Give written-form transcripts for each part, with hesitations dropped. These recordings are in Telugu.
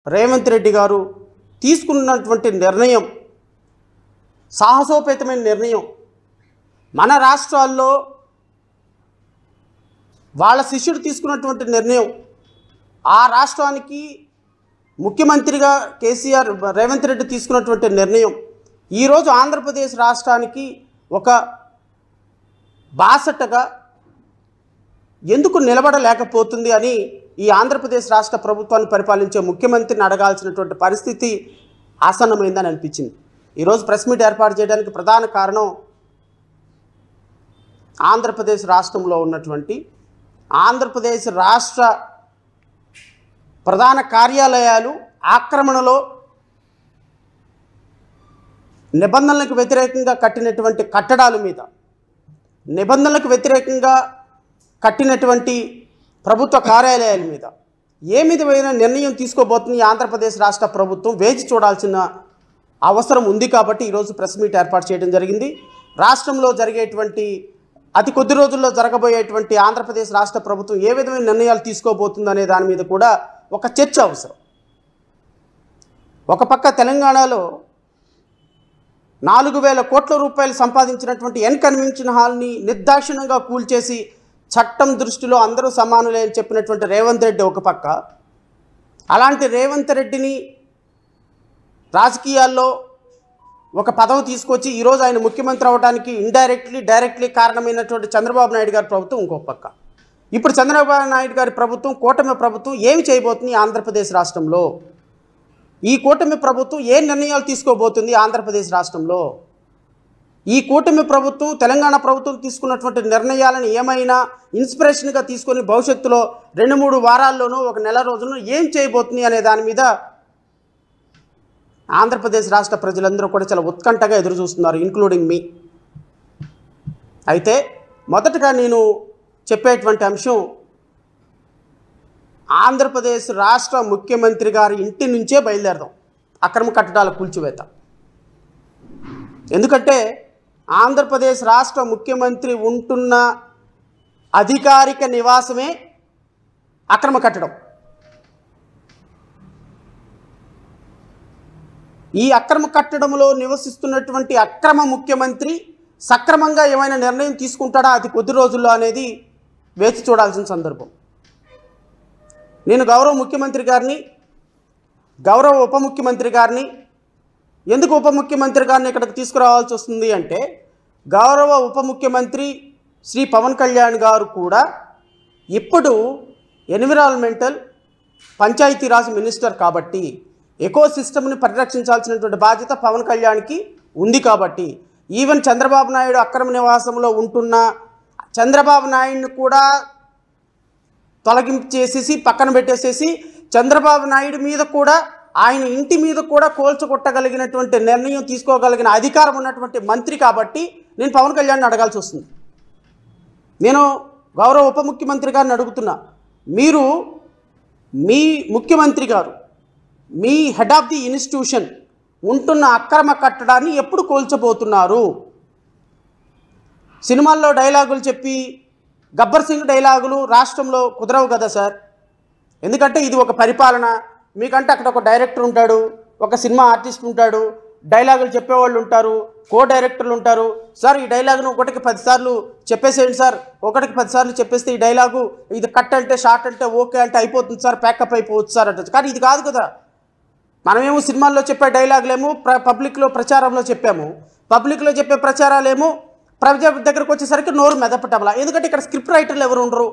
రేవంత్ రెడ్డి గారు తీసుకున్నటువంటి నిర్ణయం సాహసోపేతమైన నిర్ణయం. మన రాష్ట్రాల్లో వాళ్ళ శిష్యుడు తీసుకున్నటువంటి నిర్ణయం, ఆ రాష్ట్రానికి ముఖ్యమంత్రిగా కేసీఆర్ రేవంత్ రెడ్డి తీసుకున్నటువంటి నిర్ణయం ఈరోజు ఆంధ్రప్రదేశ్ రాష్ట్రానికి ఒక బాసటగా ఎందుకు నిలబడలేకపోతుంది అని ఈ ఆంధ్రప్రదేశ్ రాష్ట్ర ప్రభుత్వాన్ని పరిపాలించే ముఖ్యమంత్రిని అడగాల్సినటువంటి పరిస్థితి ఆసన్నమైందని అనిపించింది. ఈరోజు ప్రెస్ మీట్ ఏర్పాటు చేయడానికి ప్రధాన కారణం ఆంధ్రప్రదేశ్ రాష్ట్రంలో ఉన్నటువంటి ఆంధ్రప్రదేశ్ రాష్ట్ర ప్రధాన కార్యాలయాలు ఆక్రమణలో నిబంధనలకు వ్యతిరేకంగా కట్టినటువంటి కట్టడాల మీద, నిబంధనలకు వ్యతిరేకంగా కట్టినటువంటి ప్రభుత్వ కార్యాలయాల మీద ఏ విధమైన నిర్ణయం తీసుకోబోతుంది ఆంధ్రప్రదేశ్ రాష్ట్ర ప్రభుత్వం వేచి చూడాల్సిన అవసరం ఉంది. కాబట్టి ఈరోజు ప్రెస్ మీట్ ఏర్పాటు చేయడం జరిగింది. రాష్ట్రంలో జరిగేటువంటి అతి కొద్ది రోజుల్లో జరగబోయేటువంటి ఆంధ్రప్రదేశ్ రాష్ట్ర ప్రభుత్వం ఏ విధమైన నిర్ణయాలు తీసుకోబోతుంది అనే దాని మీద కూడా ఒక చర్చ అవసరం. ఒక పక్క తెలంగాణలో 4,000 కోట్ల రూపాయలు సంపాదించినటువంటి ఎన్ కన్వెన్షన్ హాల్ని నిర్దాక్షిణ్యంగా కూల్చేసి చట్టం దృష్టిలో అందరూ సమానులే అని చెప్పినటువంటి రేవంత్ రెడ్డి ఒక పక్క, అలాంటి రేవంత్ రెడ్డిని రాజకీయాల్లో ఒక పదవి తీసుకొచ్చి ఈరోజు ఆయన ముఖ్యమంత్రి అవ్వడానికి డైరెక్ట్లీ కారణమైనటువంటి చంద్రబాబు నాయుడు గారి ప్రభుత్వం ఇంకో పక్క. ఇప్పుడు చంద్రబాబు నాయుడు గారి ప్రభుత్వం, కూటమి ప్రభుత్వం ఏమి చేయబోతుంది ఆంధ్రప్రదేశ్ రాష్ట్రంలో? ఈ కూటమి ప్రభుత్వం ఏ నిర్ణయాలు తీసుకోబోతుంది ఆంధ్రప్రదేశ్ రాష్ట్రంలో? ఈ కూటమి ప్రభుత్వం తెలంగాణ ప్రభుత్వం తీసుకున్నటువంటి నిర్ణయాలను ఏమైనా ఇన్స్పిరేషన్గా తీసుకొని భవిష్యత్తులో 2-3 వారాల్లోనూ ఒక నెల రోజుల్లో ఏం చేయబోతుంది అనే దాని మీద ఆంధ్రప్రదేశ్ రాష్ట్ర ప్రజలందరూ కూడా చాలా ఉత్కంఠగా ఎదురు చూస్తున్నారు, ఇంక్లూడింగ్ మీ. అయితే మొదటగా నేను చెప్పేటువంటి అంశం ఆంధ్రప్రదేశ్ రాష్ట్ర ముఖ్యమంత్రి గారి ఇంటి నుంచే బయలుదేరదాం అక్రమ కట్టడాల కూల్చివేత. ఎందుకంటే ఆంధ్రప్రదేశ్ రాష్ట్ర ముఖ్యమంత్రి ఉంటున్న అధికారిక నివాసమే అక్రమ కట్టడం. ఈ అక్రమ కట్టడంలో నివసిస్తున్నటువంటి అక్రమ ముఖ్యమంత్రి సక్రమంగా ఏమైనా నిర్ణయం తీసుకుంటాడా అతి కొద్ది రోజుల్లో అనేది వేచి చూడాల్సిన సందర్భం. నేను గౌరవ ముఖ్యమంత్రి గారిని, గౌరవ ఉప ముఖ్యమంత్రి గారిని, ఎందుకు ఉప ముఖ్యమంత్రి గారిని ఇక్కడికి తీసుకురావాల్సి వస్తుంది అంటే, గౌరవ ఉప ముఖ్యమంత్రి శ్రీ పవన్ కళ్యాణ్ గారు కూడా ఇప్పుడు ఎన్విరాన్మెంటల్ పంచాయతీరాజ్ మినిస్టర్ కాబట్టి ఎకో సిస్టమ్ని పరిరక్షించాల్సినటువంటి బాధ్యత పవన్ కళ్యాణ్కి ఉంది. కాబట్టి ఈవెన్ చంద్రబాబు నాయుడు అక్రమ నివాసంలో ఉంటున్న చంద్రబాబు నాయుడిని కూడా తొలగింపు చేసేసి పక్కన పెట్టేసేసి చంద్రబాబు నాయుడు మీద కూడా, ఆయన ఇంటి మీద కూడా కోల్చగొట్టగలిగినటువంటి నిర్ణయం తీసుకోగలిగిన అధికారం ఉన్నటువంటి మంత్రి కాబట్టి నేను పవన్ కళ్యాణ్ని అడగాల్సి వస్తుంది. నేను గౌరవ ఉప ముఖ్యమంత్రి గారిని అడుగుతున్నా, మీరు మీ ముఖ్యమంత్రి గారు, మీ హెడ్ ఆఫ్ ది ఇన్స్టిట్యూషన్ ఉంటున్న అక్రమ కట్టడాన్ని ఎప్పుడు కోల్చబోతున్నారు? సినిమాల్లో డైలాగులు చెప్పి గబ్బర్ సింగ్ డైలాగులు రాష్ట్రంలో కుదరవు కదా సార్. ఎందుకంటే ఇది ఒక పరిపాలన. మీకంటే అక్కడ ఒక డైరెక్టర్ ఉంటాడు, ఒక సినిమా ఆర్టిస్ట్ ఉంటాడు, డైలాగులు చెప్పేవాళ్ళు ఉంటారు, కో డైరెక్టర్లు ఉంటారు. సార్ ఈ డైలాగును 1కి 10 సార్లు చెప్పేసేయండి సార్, 1కి 10 సార్లు చెప్పేస్తే ఈ డైలాగు ఇది కట్ అంటే షార్ట్ అంటే ఓకే అంటే అయిపోతుంది సార్, ప్యాకప్ అయిపోవచ్చు సార్ అంటే. కానీ ఇది కాదు కదా. మనమేమో సినిమాల్లో చెప్పే డైలాగులేమో పబ్లిక్లో ప్రచారంలో చెప్పాము, పబ్లిక్లో చెప్పే ప్రచారాలేమో ప్రజల దగ్గరకు వచ్చేసరికి నోరు మెదపటంలా. ఎందుకంటే ఇక్కడ స్క్రిప్ట్ రైటర్లు ఎవరు ఉండరు.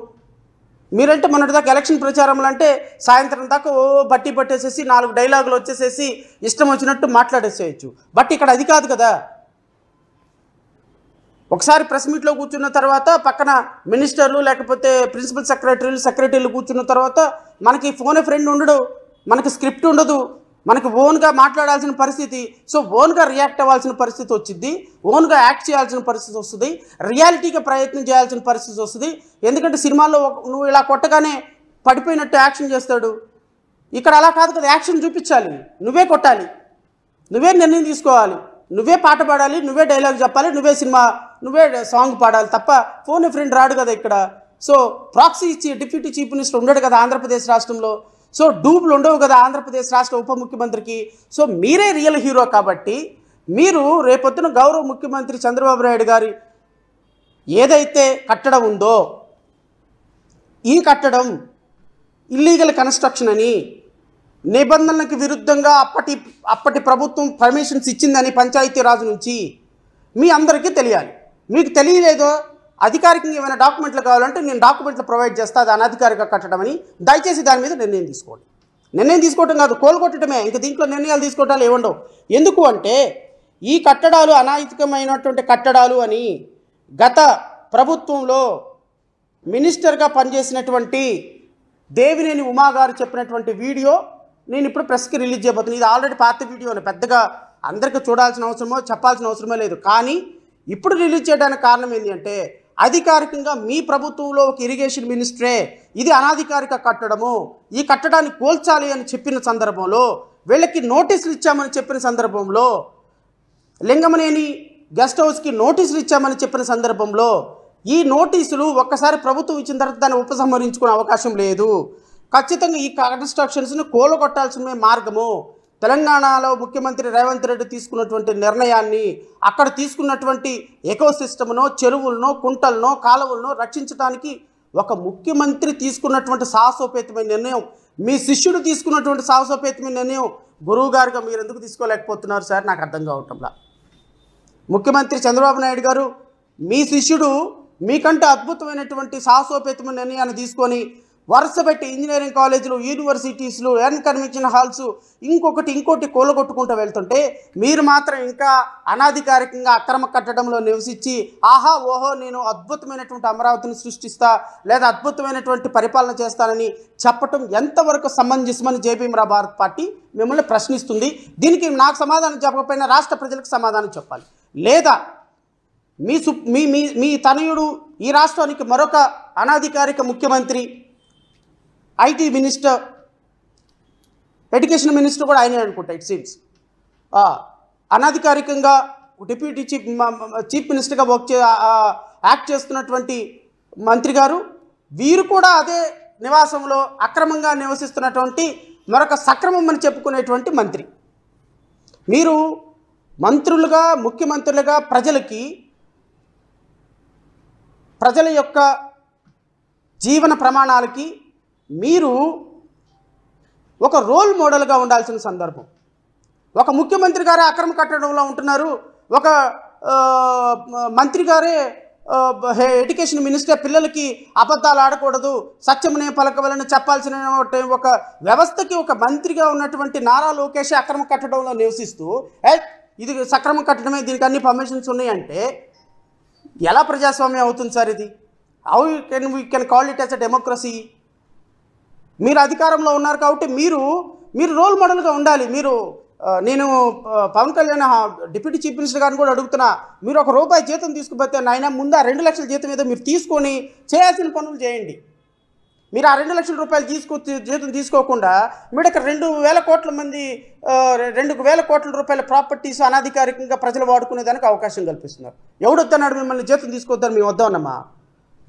మీరంటే మొన్నటిదాకా ఎలక్షన్ ప్రచారంలో అంటే సాయంత్రం దాకా బట్టి పట్టేసేసి 4 డైలాగులు వచ్చేసేసి ఇష్టం వచ్చినట్టు మాట్లాడేసేయచ్చు. బట్ ఇక్కడ అది కాదు కదా. ఒకసారి ప్రెస్ మీట్లో కూర్చున్న తర్వాత పక్కన మినిస్టర్లు లేకపోతే ప్రిన్సిపల్ సెక్రటరీలు కూర్చున్న తర్వాత మనకి ఫోన్ ఫ్రెండ్ ఉండడు, మనకి స్క్రిప్ట్ ఉండదు, మనకి ఓన్గా మాట్లాడాల్సిన పరిస్థితి. సో ఓన్గా రియాక్ట్ అవ్వాల్సిన పరిస్థితి వచ్చింది, ఓన్గా యాక్ట్ చేయాల్సిన పరిస్థితి వస్తుంది, రియాలిటీగా ప్రయత్నం చేయాల్సిన పరిస్థితి వస్తుంది. ఎందుకంటే సినిమాల్లో నువ్వు ఇలా కొట్టగానే పడిపోయినట్టు యాక్షన్ చేస్తాడు. ఇక్కడ అలా కాదు కదా. యాక్షన్ చూపించాలి, నువ్వే కొట్టాలి, నువ్వే నిర్ణయం తీసుకోవాలి, నువ్వే పాట పాడాలి, నువ్వే డైలాగ్ చెప్పాలి, నువ్వే సాంగ్ పాడాలి తప్ప ఫోన్ ఫ్రెండ్ రాడు కదా ఇక్కడ. So proxy deputy chief minister ఉండడు కదా ఆంధ్రప్రదేశ్ రాష్ట్రంలో. సో డూబులు ఉండవు కదా ఆంధ్రప్రదేశ్ రాష్ట్ర ఉప ముఖ్యమంత్రికి. సో మీరే రియల్ హీరో కాబట్టి మీరు రేపొద్దున గౌరవ ముఖ్యమంత్రి చంద్రబాబు నాయుడు గారి ఏదైతే కట్టడం ఉందో ఈ కట్టడం ఇల్లీగల్ కన్స్ట్రక్షన్ అని, నిబంధనలకు విరుద్ధంగా అప్పటి ప్రభుత్వం పర్మిషన్స్ ఇచ్చిందని పంచాయతీరాజు నుంచి మీ అందరికీ తెలియాలి. మీకు తెలియలేదో అధికారికంగా ఏమైనా డాక్యుమెంట్లు కావాలంటే నేను డాక్యుమెంట్లు ప్రొవైడ్ చేస్తా, అది అనధికారిక కట్టడం అని. దయచేసి దాని మీద నిర్ణయం తీసుకోండి. నిర్ణయం తీసుకోవటం కాదు, కోలుకొట్టడమే. ఇంక దీంట్లో నిర్ణయాలు తీసుకోవటాలు ఏముండవు. ఎందుకు అంటే ఈ కట్టడాలు అనైతికమైనటువంటి కట్టడాలు అని గత ప్రభుత్వంలో మినిస్టర్గా పనిచేసినటువంటి దేవినేని ఉమా గారు చెప్పినటువంటి వీడియో నేను ఇప్పుడు ప్రెస్కి రిలీజ్ చేయబోతున్నాను. ఇది ఆల్రెడీ పాత వీడియోనే, పెద్దగా అందరికీ చూడాల్సిన అవసరమో చెప్పాల్సిన అవసరమే లేదు. కానీ ఇప్పుడు రిలీజ్ చేయడానికి కారణం ఏంటి అంటే అధికారికంగా మీ ప్రభుత్వంలో ఒక ఇరిగేషన్ మినిస్టరే ఇది అనాధికారిక కట్టడము, ఈ కట్టడాన్ని కూల్చాలి అని చెప్పిన సందర్భంలో, వీళ్ళకి నోటీసులు ఇచ్చామని చెప్పిన సందర్భంలో, లింగమనేని గెస్ట్ హౌస్కి నోటీసులు ఇచ్చామని చెప్పిన సందర్భంలో ఈ నోటీసులు ఒక్కసారి ప్రభుత్వం ఇచ్చిన తర్వాత దాన్ని ఉపసంహరించుకునే అవకాశం లేదు. ఖచ్చితంగా ఈ కన్స్ట్రక్షన్స్ను కూలగొట్టాల్సిన మార్గము. తెలంగాణలో ముఖ్యమంత్రి రేవంత్ రెడ్డి తీసుకున్నటువంటి నిర్ణయాన్ని, అక్కడ తీసుకున్నటువంటి ఎకోసిస్టమ్ను, చెరువులను, కుంటలను, కాలువలను రక్షించడానికి ఒక ముఖ్యమంత్రి తీసుకున్నటువంటి సాహసోపేతమైన నిర్ణయం, మీ శిష్యుడు తీసుకున్నటువంటి సాహసోపేతమైన నిర్ణయం గురువు గారుగా మీరు ఎందుకు తీసుకోలేకపోతున్నారు సార్? నాకు అర్థం కావటంలా. ముఖ్యమంత్రి చంద్రబాబు నాయుడు గారు మీ శిష్యుడు మీకంటే అద్భుతమైనటువంటి సాహసోపేతమైన నిర్ణయాన్ని తీసుకొని వరుసపెట్టి ఇంజనీరింగ్ కాలేజీలు, యూనివర్సిటీస్లు, ఎయిర్ కన్వెన్షన్ హాల్స్ ఇంకోటి కూలగొట్టుకుంటూ వెళ్తుంటే మీరు మాత్రం ఇంకా అనాధికారికంగా అక్రమ కట్టడంలో నివసించి ఆహా ఓహో నేను అద్భుతమైనటువంటి అమరావతిని సృష్టిస్తా లేదా అద్భుతమైనటువంటి పరిపాలన చేస్తానని చెప్పటం ఎంతవరకు సమంజసమని జేపీఎం భారత్ పార్టీ మిమ్మల్ని ప్రశ్నిస్తుంది. దీనికి నాకు సమాధానం చెప్పకపోయినా రాష్ట్ర ప్రజలకు సమాధానం చెప్పాలి. లేదా మీ తనయుడు ఈ రాష్ట్రానికి మరొక అనాధికారిక ముఖ్యమంత్రి, ఐటీ మినిస్టర్, ఎడ్యుకేషన్ మినిస్టర్ కూడా ఆయనే అనుకుంటా ఇట్ సీమ్స్, అనాధికారికంగా డిప్యూటీ చీఫ్ మినిస్టర్గా యాక్ట్ చేస్తున్నటువంటి మంత్రి గారు, వీరు కూడా అదే నివాసంలో అక్రమంగా నివసిస్తున్నటువంటి మరొక సక్రమం అని చెప్పుకునేటువంటి మంత్రి. మీరు మంత్రులుగా, ముఖ్యమంత్రులుగా ప్రజల యొక్క జీవన ప్రమాణాలకి మీరు ఒక రోల్ మోడల్గా ఉండాల్సిన సందర్భం. ఒక ముఖ్యమంత్రి గారే అక్రమ కట్టడంలో ఉంటున్నారు, ఒక మంత్రి గారే ఎడ్యుకేషన్ మినిస్టర్ పిల్లలకి అబద్ధాలు ఆడకూడదు, సత్యమనే పలకవలని చెప్పాల్సిన ఒక వ్యవస్థకి ఒక మంత్రిగా ఉన్నటువంటి నారా లోకేష్ అక్రమ కట్టడంలో నివసిస్తూ ఇది సక్రమ కట్టడమే, దీనికి అన్ని పర్మిషన్స్ ఉన్నాయంటే ఎలా ప్రజాస్వామ్యం అవుతుంది సార్? ఇది how we can call it as a democracy? మీరు అధికారంలో ఉన్నారు కాబట్టి మీరు రోల్ మోడల్గా ఉండాలి. నేను Pawan Kalyan deputy chief minister గారిని కూడా అడుగుతున్నా, మీరు ₹1 జీతం తీసుకుపోతే నాయన ముందు ఆ 2 లక్షల జీతం ఏదో మీరు తీసుకొని చేయాల్సిన పనులు చేయండి. మీరు ఆ ₹2 లక్షల జీతం తీసుకోకుండా మీరు ఇక్కడ 2,000 కోట్ల మంది 2,000 కోట్ల రూపాయల ప్రాపర్టీస్ అనాధికారికంగా ప్రజలు వాడుకునేదానికి అవకాశం కల్పిస్తున్నారు. ఎవడొద్దన్నాడు మిమ్మల్ని జీతం తీసుకోవద్దని? మేము వద్దన్నామా?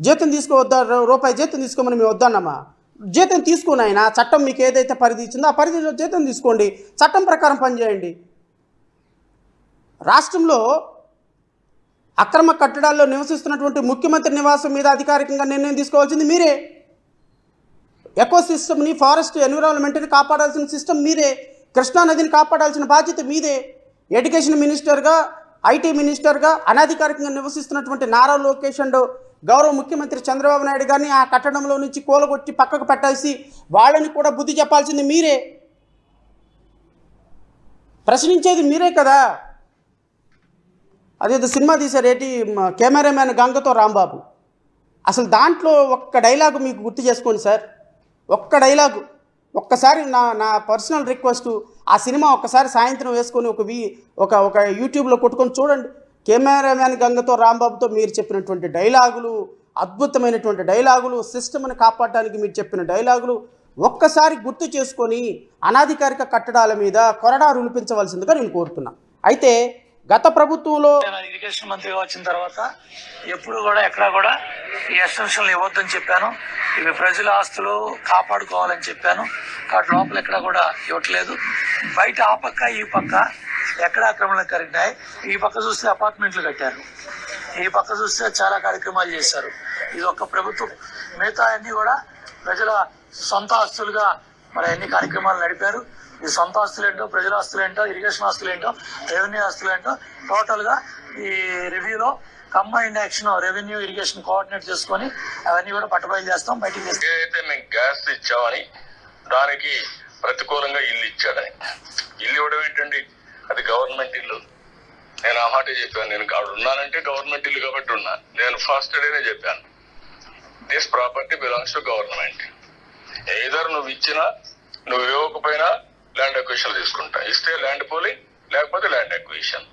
జీతం తీసుకోవద్దా? ₹1 జీతం తీసుకోమని మేము వద్దన్నామా? జీతం తీసుకుని ఆయన చట్టం మీకు ఏదైతే పరిధి ఇచ్చిందో ఆ పరిధిలో జీతం తీసుకోండి, చట్టం ప్రకారం పనిచేయండి. రాష్ట్రంలో అక్రమ కట్టడాల్లో నివసిస్తున్నటువంటి ముఖ్యమంత్రి నివాసం మీద అధికారికంగా నిర్ణయం తీసుకోవాల్సింది మీరే. ఎకోసిస్టమ్ని, ఫారెస్ట్ ఎన్విరాన్మెంట్ని కాపాడాల్సిన సిస్టమ్ మీరే. కృష్ణానదిని కాపాడాల్సిన బాధ్యత మీదే. ఎడ్యుకేషన్ మినిస్టర్గా, ఐటీ మినిస్టర్గా అనాధికారికంగా నివసిస్తున్నటువంటి నారా లోకేష్ అండ్ గౌరవ ముఖ్యమంత్రి చంద్రబాబు నాయుడు గారిని ఆ కట్టడంలో నుంచి కూలగొట్టి పక్కకు పెట్టాల్సి వాళ్ళని కూడా బుద్ధి చెప్పాల్సింది మీరే. ప్రశ్నించేది మీరే కదా. అదేదో సినిమా తీశారు, ఏంటి కెమెరామ్యాన్ గంగతో రాంబాబు, అసలు దాంట్లో ఒక్క డైలాగు మీకు గుర్తు చేసుకోండి సార్. ఒక్క డైలాగు ఒక్కసారి నా పర్సనల్ రిక్వెస్ట్, ఆ సినిమా ఒక్కసారి సాయంత్రం వేసుకొని ఒక యూట్యూబ్లో కొట్టుకొని చూడండి. కెమెరామ్యాన్ గంగతో రాంబాబుతో మీరు చెప్పినటువంటి డైలాగులు, అద్భుతమైనటువంటి డైలాగులు, సిస్టమ్ని కాపాడడానికి మీరు చెప్పిన డైలాగులు ఒక్కసారి గుర్తు చేసుకొని అనాధికారిక కట్టడాల మీద కొరడా రులిపించవలసిందిగా నేను కోరుతున్నా. అయితే గత ప్రభుత్వంలో ఇరిగేషన్ మంత్రిగా వచ్చిన తర్వాత ఎప్పుడు కూడా ఎక్కడా కూడా ఈ ఎక్స్టెన్షన్లు ఇవ్వద్దని చెప్పాను. ఇవి ప్రజల ఆస్తులు కాపాడుకోవాలని చెప్పాను. కాబట్టి లోపల ఎక్కడ కూడా ఇవ్వట్లేదు. బయట ఆ పక్క ఈ పక్క ఎక్కడ ఆక్రమణలు కలిగినాయి. ఈ పక్క చూస్తే అపార్ట్మెంట్లు కట్టారు, ఈ పక్క చూస్తే చాలా కార్యక్రమాలు చేశారు. ఇది ఒక్క ప్రభుత్వం. మిగతా అన్ని కూడా ప్రజల సొంత ఆస్తులుగా మరి అన్ని కార్యక్రమాలు నడిపారు. ఈ సొంత ఆస్తులు ఏంటో, ప్రజల ఆస్తులు ఏంటో, ఇరిగేషన్ ఆస్తులు ఏంటో, రెవెన్యూ ఆస్తులు ఏంటో టోటల్ గా ఈ రివ్యూలో combined action revenue irrigation coordinate చేసుకొని అవన్నీ కూడా పట్టుబయలు చేస్తాం. బయటికి అయితే మేము గ్యాస్ ఇచ్చామని దానికి ప్రతికూలంగా ఇల్లు ఇచ్చాడని, ఇల్లు ఇవ్వడం ఏంటండి, అది గవర్నమెంట్ ఇల్లు. నేను ఆ మాట చెప్పాను. నేను కాదు ఉన్నానంటే గవర్నమెంట్ ఇల్లు కాబట్టి ఉన్నా. నేను ఫస్ట్ డేనే చెప్పాను, this property belongs to government. Either నువ్వు ఇచ్చినా నువ్వు ఇవ్వకపోయినా ల్యాండ్ అక్విజిషన్ తీసుకుంటా. ఇస్తే ల్యాండ్ పూలింగ్, లేకపోతే ల్యాండ్ అక్విజిషన్.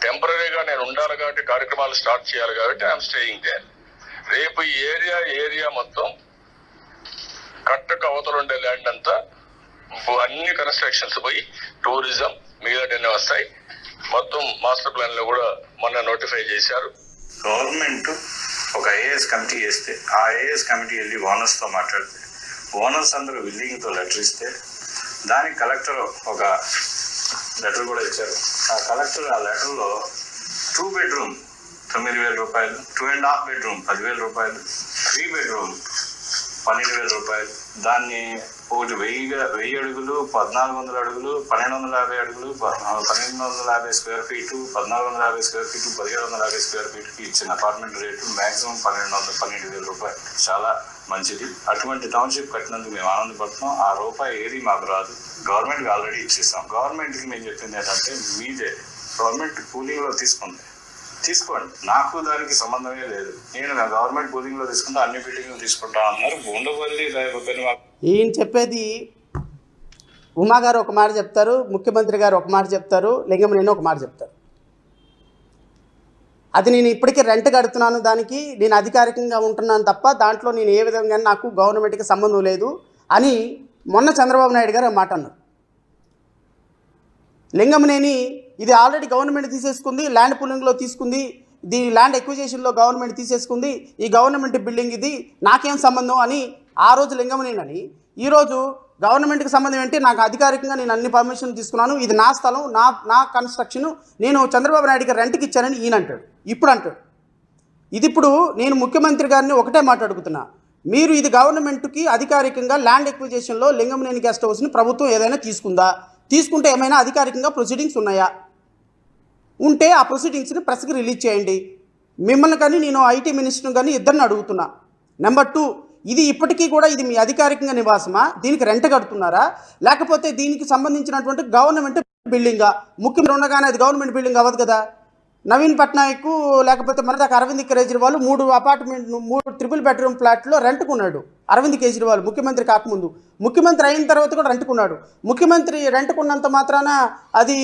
టెంపరీగా నేను ఉండాలి కాబట్టి కార్యక్రమాలు స్టార్ట్ చేయాలి కాబట్టి ఐఎమ్ స్టేయింగ్ దేర్. రేపు ఈ ఏరియా మొత్తం కట్టకు అవతలు ఉండే ల్యాండ్ అంతా అన్ని కన్స్ట్రక్షన్స్ పోయి టూరిజం మిగతాన్ని వస్తాయి. మొత్తం మాస్టర్ ప్లాన్ లో కూడా మొన్న నోటిఫై చేశారు. గవర్నమెంట్ ఒక ఐఏఎస్ కమిటీ వేస్తే ఆ ఐఏఎస్ కమిటీ వెళ్ళి ఓనర్స్ తో మాట్లాడితే ఓనర్స్ అందరూ విల్లింగ్ తో లెటర్ ఇస్తే దానికి కలెక్టర్ ఒక లెటర్ కూడా ఇచ్చారు. ఆ కలెక్టర్ ఆ లెటర్లో 2 bedroom 9,000 రూపాయలు, 2.5 bedroom 10,000 రూపాయలు, 3 bedroom 12,000 రూపాయలు, దాన్ని ఒకటి 1000 అడుగులు, 1400 అడుగులు, 1250 అడుగులు, 1250 square feet, 1450 square feet, 1750 square ఫీట్కి ఇచ్చిన అపార్ట్మెంట్ రేటు మాక్సిమం 12,000 రూపాయలు. చాలా మంచిది. అటువంటి టౌన్షిప్ కట్టినందుకు మేము ఆనందపడుతున్నాం. ఆ రూపాయి ఏది మాకు రాదు, గవర్నమెంట్కి ఆల్రెడీ ఇచ్చేస్తాం. గవర్నమెంట్కి మేము చెప్పింది ఏంటంటే మీదే గవర్నమెంట్ పూలింగ్లో తీసుకోండి, నాకు దానికి సంబంధమే లేదు. నేను గవర్నమెంట్ పూలింగ్లో తీసుకుంటా, అన్ని బిల్డింగ్లు తీసుకుంటా అన్నారు. ఉండవల్లి ఈయన చెప్పేది ఉమా గారు ఒక మాట చెప్తారు, ముఖ్యమంత్రి గారు ఒక మాట చెప్తారు, లింగమనేని ఒక మాట చెప్తారు. అది నేను ఇప్పటికీ రెంట్ కడుతున్నాను, దానికి నేను అధికారికంగా ఉంటున్నాను తప్ప దాంట్లో నేను ఏ విధంగా నాకు గవర్నమెంట్కి సంబంధం లేదు అని మొన్న చంద్రబాబు నాయుడు గారు మాట అన్నారు. లింగమనేని ఇది ఆల్రెడీ గవర్నమెంట్ తీసేసుకుంది, ల్యాండ్ పూలింగ్లో తీసుకుంది, ఇది ల్యాండ్ ఎక్విజిషన్లో గవర్నమెంట్ తీసేసుకుంది, ఈ గవర్నమెంట్ బిల్డింగ్ ఇది, నాకేం సంబంధం అని ఆ రోజు లింగమనేని అని, ఈరోజు గవర్నమెంట్కి సంబంధం ఏంటి, నాకు అధికారికంగా నేను అన్ని పర్మిషన్ తీసుకున్నాను, ఇది నా స్థలం, నా కన్స్ట్రక్షన్, నేను చంద్రబాబు నాయుడికి రెంట్కి ఇచ్చానని ఈయన అంటాడు. ఇప్పుడు అంటాడు. ఇది ఇప్పుడు నేను ముఖ్యమంత్రి గారిని ఒకటే మాట అడుగుతున్నా, మీరు ఇది గవర్నమెంట్కి అధికారికంగా ల్యాండ్ ఎక్విజిషన్లో లింగమనేని గెస్ట్ హౌస్ని ప్రభుత్వం ఏదైనా తీసుకుందా, తీసుకుంటే ఏమైనా అధికారికంగా ప్రొసీడింగ్స్ ఉన్నాయా, ఉంటే ఆ ప్రొసీడింగ్స్ని ప్రెస్కి రిలీజ్ చేయండి. మిమ్మల్ని కానీ నేను ఐటీ మినిస్టర్ని కానీ ఇద్దరిని అడుగుతున్నా. నెంబర్ 2, ఇది ఇప్పటికీ కూడా ఇది మీ అధికారికంగా నివాసమా, దీనికి రెంట్ కడుతున్నారా, లేకపోతే దీనికి సంబంధించినటువంటి గవర్నమెంట్ బిల్డింగా? ముఖ్యమంత్రి ఉండగానే అది గవర్నమెంట్ బిల్డింగ్ అవ్వదు కదా. నవీన్ పట్నాయక్ లేకపోతే మనదాకా అరవింద్ కేజ్రీవాల్ 3 3 బెడ్రూమ్ ఫ్లాట్లో రెంట్కున్నాడు. అరవింద్ కేజ్రీవాల్ ముఖ్యమంత్రి కాకముందు, ముఖ్యమంత్రి అయిన తర్వాత కూడా రెంట్కున్నాడు. ముఖ్యమంత్రి రెంట్కున్నంత మాత్రాన అది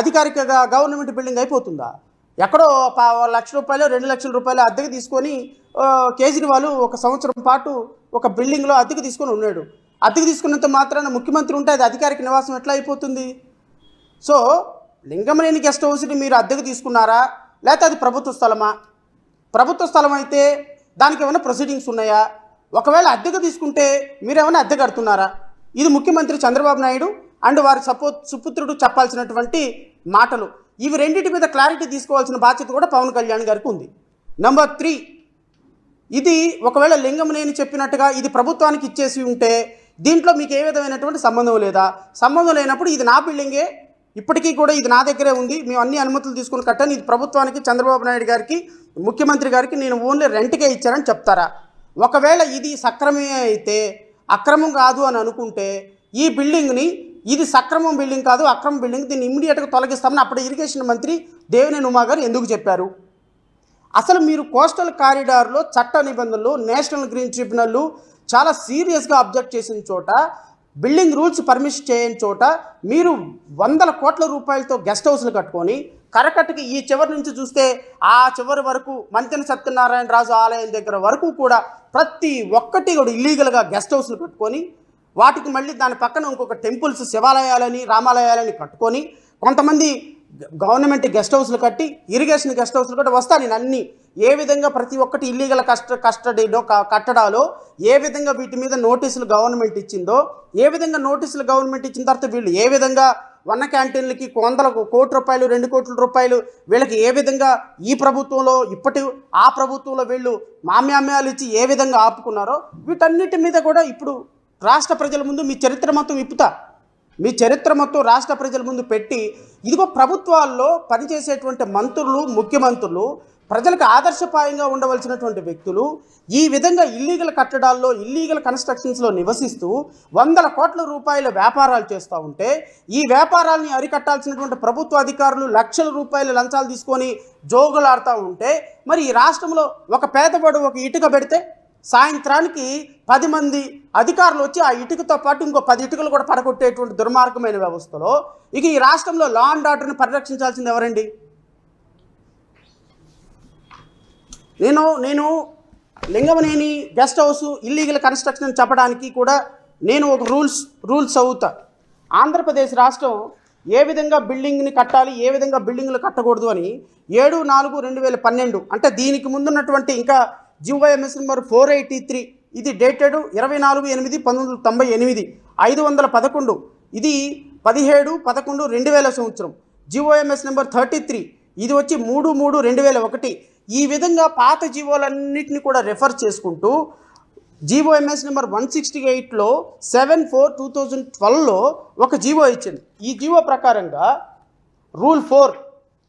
అధికారికంగా గవర్నమెంట్ బిల్డింగ్ అయిపోతుందా? ఎక్కడో 1,00,000 రూపాయలు 2,00,000 రూపాయలు అద్దెకు తీసుకొని కేజ్రీవాల్ 1 సంవత్సరం పాటు ఒక బిల్డింగ్లో అద్దెకు తీసుకొని ఉన్నాడు. అద్దెకు తీసుకున్నంత మాత్రాన ముఖ్యమంత్రి ఉంటే అది అధికారిక నివాసం ఎట్లా అయిపోతుంది? సో లింగమనేని గెస్ట్ హౌస్ని మీరు అద్దెకు తీసుకున్నారా, లేకపోతే అది ప్రభుత్వ స్థలమా? ప్రభుత్వ స్థలం అయితే దానికి ఏమైనా ప్రొసీడింగ్స్ ఉన్నాయా? ఒకవేళ అద్దెకు తీసుకుంటే మీరేమైనా అద్దె కడుతున్నారా? ఇది ముఖ్యమంత్రి చంద్రబాబు నాయుడు అండ్ వారి సుపుత్రుడు చెప్పాల్సినటువంటి మాటలు. ఇవి రెండింటి మీద క్లారిటీ తీసుకోవాల్సిన బాధ్యత కూడా పవన్ కళ్యాణ్ గారికి ఉంది. నెంబర్ 3, ఇది ఒకవేళ లింగమనేని చెప్పినట్టుగా ఇది ప్రభుత్వానికి ఇచ్చేసి ఉంటే దీంట్లో మీకు ఏ విధమైనటువంటి సంబంధం లేదా? సంబంధం లేనప్పుడు ఇది నా బిల్డింగే, ఇప్పటికీ కూడా ఇది నా దగ్గరే ఉంది, మేము అన్ని అనుమతులు తీసుకుని కట్టాను, ఇది ప్రభుత్వానికి చంద్రబాబు నాయుడు గారికి ముఖ్యమంత్రి గారికి నేను ఓన్లీ రెంట్కే ఇచ్చానని చెప్తారా? ఒకవేళ ఇది సక్రమమే అయితే, అక్రమం కాదు అని అనుకుంటే ఈ బిల్డింగ్ని ఇది సక్రమం బిల్డింగ్ కాదు, అక్రమం బిల్డింగ్, దీన్ని ఇమ్మీడియట్గా తొలగిస్తామని అప్పుడు ఇరిగేషన్ మంత్రి దేవినేని ఉమా గారు ఎందుకు చెప్పారు? అసలు మీరు కోస్టల్ కారిడార్లో చట్ట నిబంధనలు, నేషనల్ గ్రీన్ ట్రిబ్యునల్ చాలా సీరియస్గా అబ్జెక్ట్ చేసిన చోట, బిల్డింగ్ రూల్స్ పర్మిషన్ చేయని చోట మీరు 100 కోట్ల రూపాయలతో గెస్ట్ హౌస్లు కట్టుకొని కరకట్టుకి ఈ చివరి నుంచి చూస్తే ఆ చివరి వరకు మంతెన సత్యనారాయణ రాజు ఆలయం దగ్గర వరకు కూడా ప్రతి ఒక్కటి కూడా ఇల్లీగల్గా గెస్ట్ హౌస్లు కట్టుకొని వాటికి మళ్ళీ దాని పక్కన ఇంకొక టెంపుల్స్, శివాలయాలని, రామాలయాలని కట్టుకొని కొంతమంది గవర్నమెంట్ గెస్ట్ హౌస్లు కట్టి, ఇరిగేషన్ గెస్ట్ హౌస్లు కట్టి వస్తాను నేను అన్నీ. ఏ విధంగా ప్రతి ఒక్కటి ఇల్లీగల్ కస్టడీలో కట్టడాలో ఏ విధంగా వీటి మీద నోటీసులు గవర్నమెంట్ ఇచ్చిందో, ఏ విధంగా నోటీసులు గవర్నమెంట్ ఇచ్చిన తర్వాత వీళ్ళు ఏ విధంగా వన్న క్యాంటీన్లకి 100 కోట్ల రూపాయలు 2 కోట్ల రూపాయలు వీళ్ళకి ఏ విధంగా ఈ ప్రభుత్వంలో ఆ ప్రభుత్వంలో వీళ్ళు మామ్యామ్యాలు ఇచ్చి ఏ విధంగా ఆపుకున్నారో వీటన్నిటి మీద కూడా ఇప్పుడు రాష్ట్ర ప్రజల ముందు మీ చరిత్ర మొత్తం విప్పుతా. మీ చరిత్ర మొత్తం రాష్ట్ర ప్రజల ముందు పెట్టి, ఇదిగో ప్రభుత్వాల్లో పనిచేసేటువంటి మంత్రులు, ముఖ్యమంత్రులు, ప్రజలకు ఆదర్శపాయంగా ఉండవలసినటువంటి వ్యక్తులు ఈ విధంగా ఇల్లీగల్ కట్టడాల్లో, ఇల్లీగల్ కన్స్ట్రక్షన్స్లో నివసిస్తూ 100 కోట్ల రూపాయల వ్యాపారాలు చేస్తూ ఉంటే, ఈ వ్యాపారాలని అరికట్టాల్సినటువంటి ప్రభుత్వ అధికారులు లక్షల రూపాయల లంచాలు తీసుకొని జోగులాడుతూ ఉంటే, మరి ఈ రాష్ట్రంలో ఒక పేదవాడు ఒక ఇటుక పెడితే సాయంత్రానికి 10 మంది అధికారులు వచ్చి ఆ ఇటుకతో పాటు ఇంకో 10 ఇటుకలు కూడా పడగొట్టేటువంటి దుర్మార్గమైన వ్యవస్థలో ఇక ఈ రాష్ట్రంలో లా అండ్ ఆర్డర్ని పరిరక్షించాల్సింది ఎవరండి? నేను Lingamaneni guest house illegal construction చెప్పడానికి కూడా నేను ఒక రూల్స్ చదువుతా. ఆంధ్రప్రదేశ్ రాష్ట్రం ఏ విధంగా బిల్డింగ్ని కట్టాలి, ఏ విధంగా బిల్డింగ్లు కట్టకూడదు అని 7/4/2012 అంటే దీనికి ముందున్నటువంటి ఇంకా GOMS నెంబర్ 483 ఇది డేటెడ్ 24/8/1998, 511, ఇది 17/11/2000 సంవత్సరం. GOMS నెంబర్ 33 ఇది వచ్చి 3/3/2001. ఈ విధంగా పాత జీవోలన్నింటినీ కూడా రెఫర్ చేసుకుంటూ GOMS నెంబర్ 168లో 7/4/2012లో ఒక జీవో ఇచ్చింది. ఈ జీవో ప్రకారంగా రూల్ 4,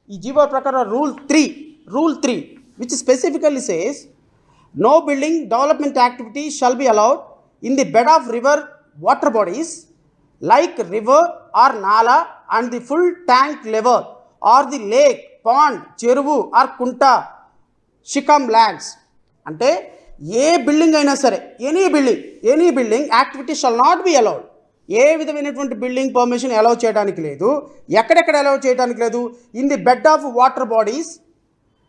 ఈ జీవో ప్రకారం rule 3 which specifically says no building development activity shall be allowed in the bed of river water bodies like river or nala and the full tank level or the lake, pond, చెరువు or కుంట, shikam lands. అంటే ఏ బిల్డింగ్ అయినా సరే, any building activity shall not be allowed. ఏ విధమైనటువంటి బిల్డింగ్ పర్మిషన్ అలౌ చేయడానికి లేదు. ఎక్కడెక్కడ అలౌ చేయడానికి లేదు? In the bed of water bodies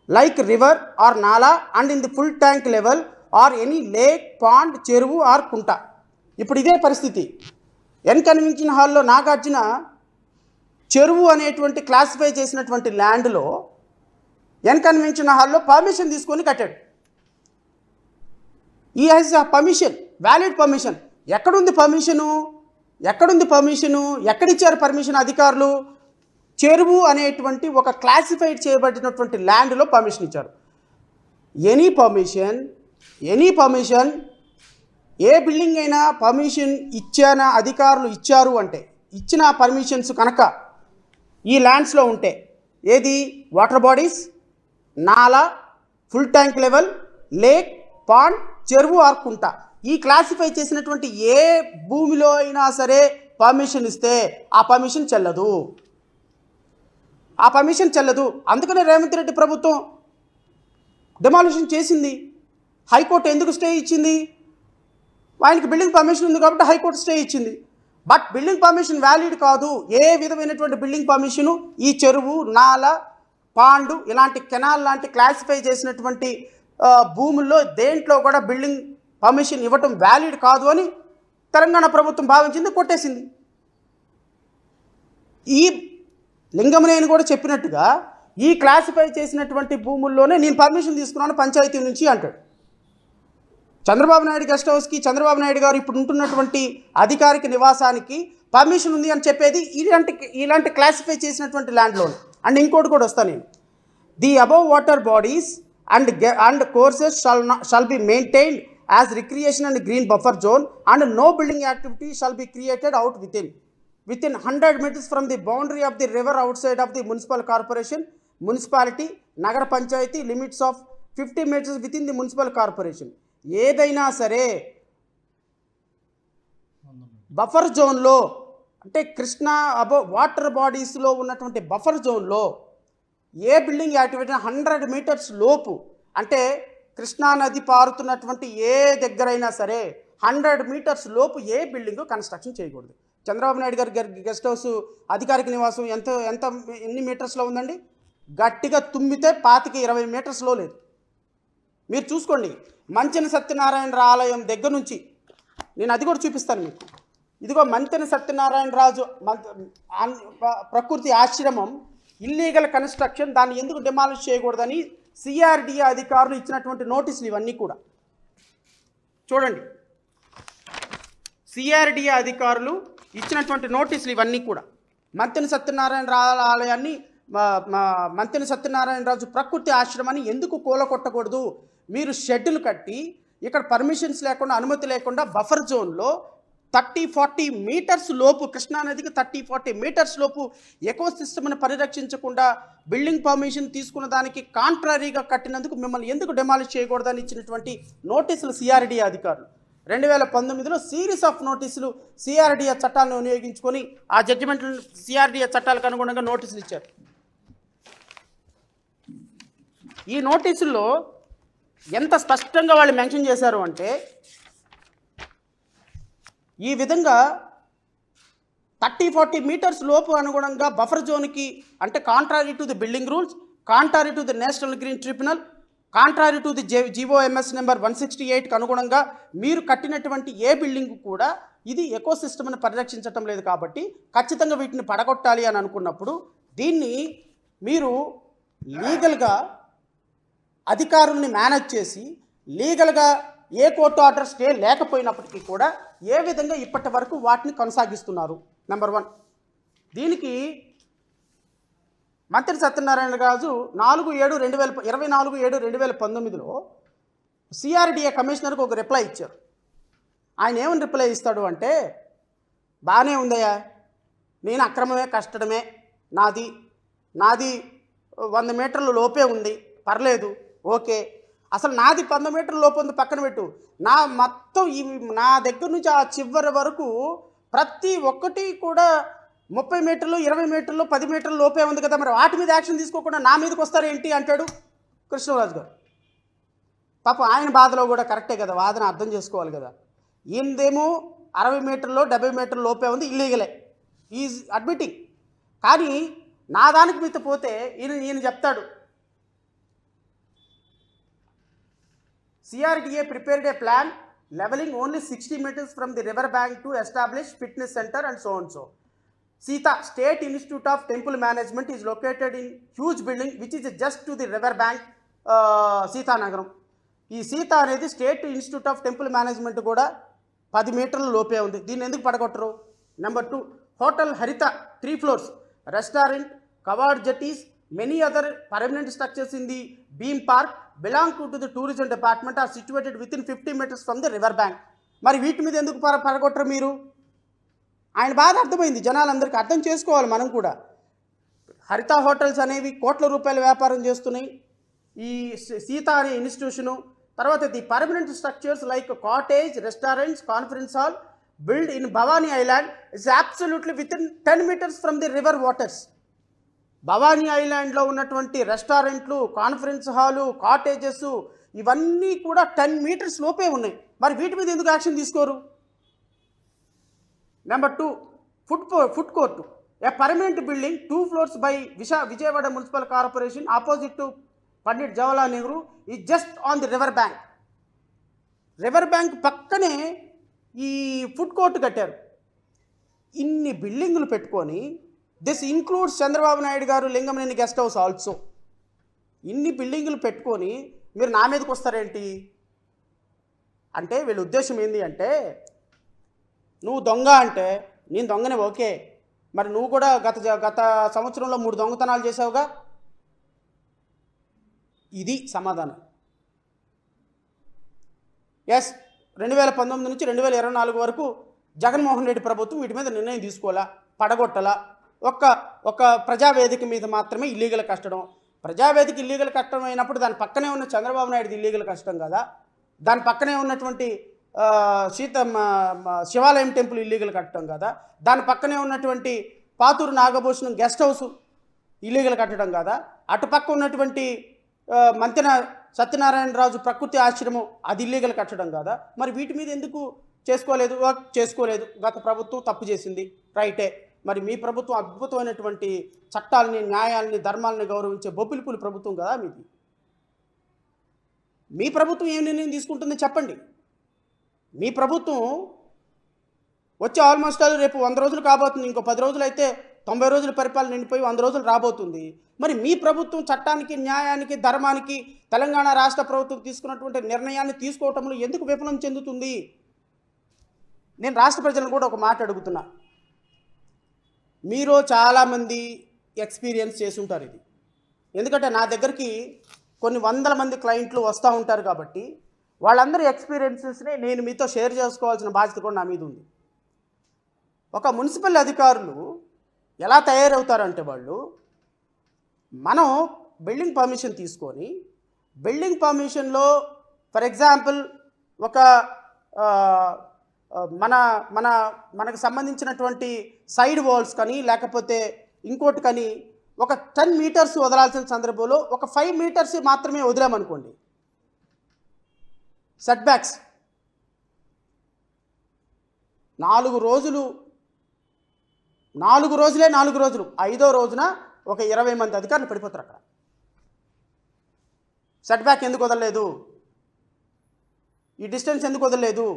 like river or nala and in the full tank level or any lake, pond, చెరువు or కుంట. ఇప్పుడు ఇదే పరిస్థితి. ఎన్ కన్వెన్షన్ హాల్లో నాగార్జున చెరువు అనేటువంటి క్లాసిఫై చేసినటువంటి ల్యాండ్లో ఎన్ కన్వెన్షన్ హాల్లో పర్మిషన్ తీసుకొని కట్టాడు. ఈ హ్యాస్ పర్మిషన్, వ్యాలిడ్ పర్మిషన్. ఎక్కడుంది పర్మిషను? ఎక్కడిచ్చారు పర్మిషన్ అధికారులు? చెరువు అనేటువంటి ఒక క్లాసిఫైడ్ చేయబడినటువంటి ల్యాండ్లో పర్మిషన్ ఇచ్చారు. ఎనీ పర్మిషన్ ఏ బిల్డింగ్ అయినా పర్మిషన్ అధికారులు ఇచ్చారు అంటే, ఇచ్చిన పర్మిషన్స్ కనుక ఈ ల్యాండ్స్లో ఉంటే, ఏది water bodies, nala, full tank level, lake, pond, చెరువు ఆర్ కుంట, ఈ క్లాసిఫై చేసినటువంటి ఏ భూమిలో అయినా సరే పర్మిషన్ ఇస్తే ఆ పర్మిషన్ చెల్లదు. అందుకనే రేవంత్ రెడ్డి ప్రభుత్వం డెమాలిషన్ చేసింది. హైకోర్టు ఎందుకు స్టే ఇచ్చింది? ఆయనకి బిల్డింగ్ పర్మిషన్ ఉంది కాబట్టి హైకోర్టు స్టే ఇచ్చింది. బట్ బిల్డింగ్ పర్మిషన్ వ్యాలిడ్ కాదు. ఏ విధమైనటువంటి బిల్డింగ్ పర్మిషను ఈ చెరువు, నాల, పాండు ఇలాంటి కెనాల్ లాంటి క్లాసిఫై చేసినటువంటి భూముల్లో దేంట్లో కూడా బిల్డింగ్ పర్మిషన్ ఇవ్వటం వ్యాలిడ్ కాదు అని తెలంగాణ ప్రభుత్వం భావించింది, కొట్టేసింది. ఈ లింగమనేని కూడా చెప్పినట్టుగా ఈ క్లాసిఫై చేసినటువంటి భూముల్లోనే నేను పర్మిషన్ తీసుకున్నాను పంచాయతీ నుంచి అంటాడు. చంద్రబాబు నాయుడు గెస్ట్ హౌస్కి చంద్రబాబు నాయుడు గారు ఇప్పుడు ఉంటున్నటువంటి అధికారిక నివాసానికి పర్మిషన్ ఉంది అని చెప్పేది ఇలాంటి క్లాసిఫై చేసినటువంటి ల్యాండ్లోనే. అండ్ ఇంకోటి కూడా వస్తాను నేను. The above water bodies and courses shall be maintained as recreation and green buffer zone and no building activity shall be created out within 100 meters from the boundary of the river outside of the municipal corporation, municipality, Nagara Panchayati, limits of 50 meters within the municipal corporation. ఏదైనా సరే బఫర్ జోన్లో అంటే కృష్ణా వాటర్ బాడీస్లో ఉన్నటువంటి బఫర్ జోన్లో ఏ బిల్డింగ్ యాక్టివిటీ 100 మీటర్స్ లోపు అంటే కృష్ణా నది పారుతున్నటువంటి ఏ దగ్గరైనా సరే 100 మీటర్స్ లోపు ఏ బిల్డింగ్ కన్స్ట్రక్షన్ చేయకూడదు. చంద్రబాబు నాయుడు గారి గెస్ట్ హౌస్ అధికారిక నివాసం ఎన్ని మీటర్స్లో ఉందండి? గట్టిగా తుమ్మితే 25-20 మీటర్స్లో లేదు. మీరు చూసుకోండి. మంచెన సత్యనారాయణ ఆలయం దగ్గర నుంచి నేను అది కూడా చూపిస్తాను మీకు. ఇదిగో మంచెన సత్యనారాయణ రాజు ప్రకృతి ఆశ్రమం ఇల్లీగల్ కన్స్ట్రక్షన్, దాన్ని ఎందుకు డిమాలిష్ చేయకూడదని సిఆర్డిఏ అధికారులు ఇచ్చినటువంటి నోటీసులు ఇవన్నీ కూడా చూడండి. సిఆర్డిఏ అధికారులు ఇచ్చినటువంటి నోటీసులు ఇవన్నీ కూడా మంతెన సత్యనారాయణ ఆలయాన్ని మంతెన సత్యనారాయణరాజు ప్రకృతి ఆశ్రమాన్ని ఎందుకు కూలగొట్టకూడదు, మీరు షెడ్యూల్ కట్టి ఇక్కడ పర్మిషన్స్ లేకుండా అనుమతి లేకుండా బఫర్ జోన్లో 30-40 మీటర్స్ లోపు కృష్ణానదికి 30-40 మీటర్స్ లోపు ఎకో సిస్టమ్ని పరిరక్షించకుండా బిల్డింగ్ పర్మిషన్ తీసుకున్న దానికి కాంట్రారీగా కట్టినందుకు మిమ్మల్ని ఎందుకు డిమాలిష్ చేయకూడదని ఇచ్చినటువంటి నోటీసులు సిఆర్డిఏ అధికారులు 2019లో సిరీస్ ఆఫ్ నోటీసులు సిఆర్డిఏ చట్టాలను వినియోగించుకొని ఆ జడ్జిమెంట్లు సిఆర్డిఏ చట్టాలకు అనుగుణంగా నోటీసులు ఇచ్చారు. ఈ నోటీసుల్లో ఎంత స్పష్టంగా వాళ్ళు మెన్షన్ చేశారు అంటే ఈ విధంగా 30-40 మీటర్స్ లోపు అనుగుణంగా బఫర్ జోన్కి అంటే contrary to the building rules, contrary to the national green tribunal, contrary to the GOMS number 168కి అనుగుణంగా మీరు కట్టినటువంటి ఏ బిల్డింగ్ కూడా ఇది ఎకో సిస్టమ్ని పరిరక్షించటం లేదు కాబట్టి ఖచ్చితంగా వీటిని పడగొట్టాలి అని అనుకున్నప్పుడు దీన్ని మీరు లీగల్గా అధికారుల్ని మేనేజ్ చేసి లీగల్గా ఏ కోర్టు ఆర్డర్ స్టే లేకపోయినప్పటికీ కూడా ఏ విధంగా ఇప్పటి వరకు వాటిని కొనసాగిస్తున్నారు. నెంబర్ 1, దీనికి మంత్రి సత్యనారాయణ రాజు 24/7/2019లో సిఆర్డిఏ కమిషనర్కి ఒక రిప్లై ఇచ్చారు. ఆయన ఏమని రిప్లై ఇస్తాడు అంటే, బాగానే ఉందయ్యా, నేను అక్రమమే కట్టడమే, నాది 100 మీటర్ల లోపే ఉంది, పర్లేదు, ఓకే. అసలు నాది 100 మీటర్ల లోపు ఉంది పక్కన పెట్టు, నా మొత్తం నా దగ్గర నుంచి ఆ చివరి వరకు ప్రతి ఒక్కటి కూడా 30 మీటర్లు 20 మీటర్లు 10 మీటర్ల లోపే ఉంది కదా, మరి వాటి మీద యాక్షన్ తీసుకోకుండా నా మీదకి వస్తారు ఏంటి అంటాడు కృష్ణరాజు గారు. పాపం ఆయన బాధలో కూడా కరెక్టే కదా, వాదన అర్థం చేసుకోవాలి కదా. ఈయనదేమో 60 మీటర్లో 70 మీటర్ల లోపే ఉంది, ఇల్లీగలే, ఈజ్ అడ్మిటింగ్. కానీ నా దానికి మీద పోతే ఈయన చెప్తాడు, CRDA prepared a plan leveling only 60 meters from the river bank to establish fitness center and so on so. Sita State Institute of Temple Management is located in huge building which is just to the river bank, Sita Nagaram. ఈ సీత అనేది state institute of temple management కూడా 10 మీటర్ల లోపే ఉంది, దీన్ని ఎందుకు పడగొట్టరు. Number 2, hotel Haritha 3 floors, restaurant, కవాడ్ jetties, many other permanent structures in the Beam Park belong to the tourism department are situated within 50 meters from the river bank. మరి వీటి మీద ఎందుకు పడగొట్టరు మీరు? ఆయన బాధ అర్థమైంది, జనాలందరికీ అర్థం చేసుకోవాలి. మనం కూడా హరిత హోటల్స్ అనేవి కోట్ల రూపాయల వ్యాపారం చేస్తున్నాయి, ఈ సీత అనే ఇన్స్టిట్యూషను. తర్వాత the permanent structures like cottage, restaurants, conference hall build in Bhavani island is absolutely within 10 meters from the river waters. Bhavani ఐలాండ్లో ఉన్నటువంటి రెస్టారెంట్లు, కాన్ఫరెన్స్ హాలు, కాటేజెస్ ఇవన్నీ కూడా 10 meters లోపే ఉన్నాయి, మరి వీటి మీద ఎందుకు యాక్షన్ తీసుకోరు? Number 2, food court, a permanent building 2 floors by Vijayawada municipal corporation opposite to Pandit Jawaharlal Nehru ఈ just on the river bank. River bank పక్కనే ఈ ఫుడ్ కోర్టు కట్టారు. ఇన్ని బిల్డింగులు పెట్టుకొని, దిస్ ఇన్క్లూడ్స్ చంద్రబాబు నాయుడు గారు లింగంనేని గెస్ట్ హౌస్ ఆల్సో, ఇన్ని బిల్డింగులు పెట్టుకొని మీరు నా మీదకి వస్తారేంటి అంటే వీళ్ళ ఉద్దేశం ఏంటి అంటే, నువ్వు దొంగ అంటే నేను దొంగనే, ఓకే, మరి నువ్వు కూడా గత సంవత్సరంలో 3 దొంగతనాలు చేసావుగా, ఇది సమాధానం. ఎస్, 2019 నుంచి 2024 వరకు జగన్మోహన్ రెడ్డి ప్రభుత్వం వీటి మీద నిర్ణయం తీసుకోవాలా, పడగొట్టాలా. ఒక ప్రజావేదిక మీద మాత్రమే ఇల్లీగల్ కట్టడం. ప్రజావేదిక ఇల్లీగల్ కట్టడం అయినప్పుడు దాని పక్కనే ఉన్న చంద్రబాబు నాయుడుది ఇల్లీగల్ కట్టడం కదా, దాని పక్కనే ఉన్నటువంటి శివాలయం టెంపుల్ ఇల్లీగల్ కట్టడం కదా, దాని పక్కనే ఉన్నటువంటి Pathuru Nagabhushanam guest house illegal కట్టడం కదా, అటుపక్క ఉన్నటువంటి మంతెన సత్యనారాయణరాజు ప్రకృతి ఆశ్రమం అది ఇల్లీగల్ కట్టడం కదా, మరి వీటి మీద ఎందుకు చేసుకోలేదు? గత ప్రభుత్వం తప్పు చేసింది, రైటే. మరి మీ ప్రభుత్వం అద్భుతమైనటువంటి చట్టాలని, న్యాయాలని, ధర్మాలని గౌరవించే బొప్పిలిపులి ప్రభుత్వం కదా మీది. మీ ప్రభుత్వం ఏం నిర్ణయం తీసుకుంటుందో చెప్పండి. మీ ప్రభుత్వం వచ్చే ఆల్మోస్ట్ రేపు 100 రోజులు కాబోతుంది, ఇంకో 10 రోజులు అయితే 90 రోజుల పరిపాలన నిండిపోయి 100 రోజులు రాబోతుంది. మరి మీ ప్రభుత్వం చట్టానికి, న్యాయానికి, ధర్మానికి తెలంగాణ రాష్ట్ర ప్రభుత్వం తీసుకున్నటువంటి నిర్ణయాన్ని తీసుకోవటంలో ఎందుకు విఫలం చెందుతుంది? నేను రాష్ట్ర ప్రజలను కూడా ఒక మాట అడుగుతున్నా. మీరు చాలామంది ఎక్స్పీరియన్స్ చేసి ఉంటారు ఇది. ఎందుకంటే నా దగ్గరికి కొన్ని వందల మంది క్లయింట్లు వస్తూ ఉంటారు కాబట్టి వాళ్ళందరి ఎక్స్పీరియన్సెస్ని నేను మీతో షేర్ చేసుకోవాల్సిన బాధ్యత కూడా నా మీద ఉంది. ఒక మున్సిపల్ అధికారులు ఎలా తయారవుతారంటే వాళ్ళు మనం బిల్డింగ్ పర్మిషన్ తీసుకొని బిల్డింగ్ పర్మిషన్లో ఫర్ ఎగ్జాంపుల్ ఒక మనకు సంబంధించినటువంటి సైడ్ వాల్స్ కానీ లేకపోతే ఇంకోటి కానీ ఒక 10 మీటర్స్ వదలాల్సిన సందర్భంలో ఒక 5 మీటర్స్ మాత్రమే వదిలామనుకోండి, సెట్ బ్యాక్స్ 4 రోజులు 4 రోజులే 4 రోజులు 5వ రోజున ఒక 20 మంది అధికారులు పడిపోతారు. అక్కడ సెట్ బ్యాక్ ఎందుకు వదలలేదు? ఈ డిస్టెన్స్ ఎందుకు వదలలేదు?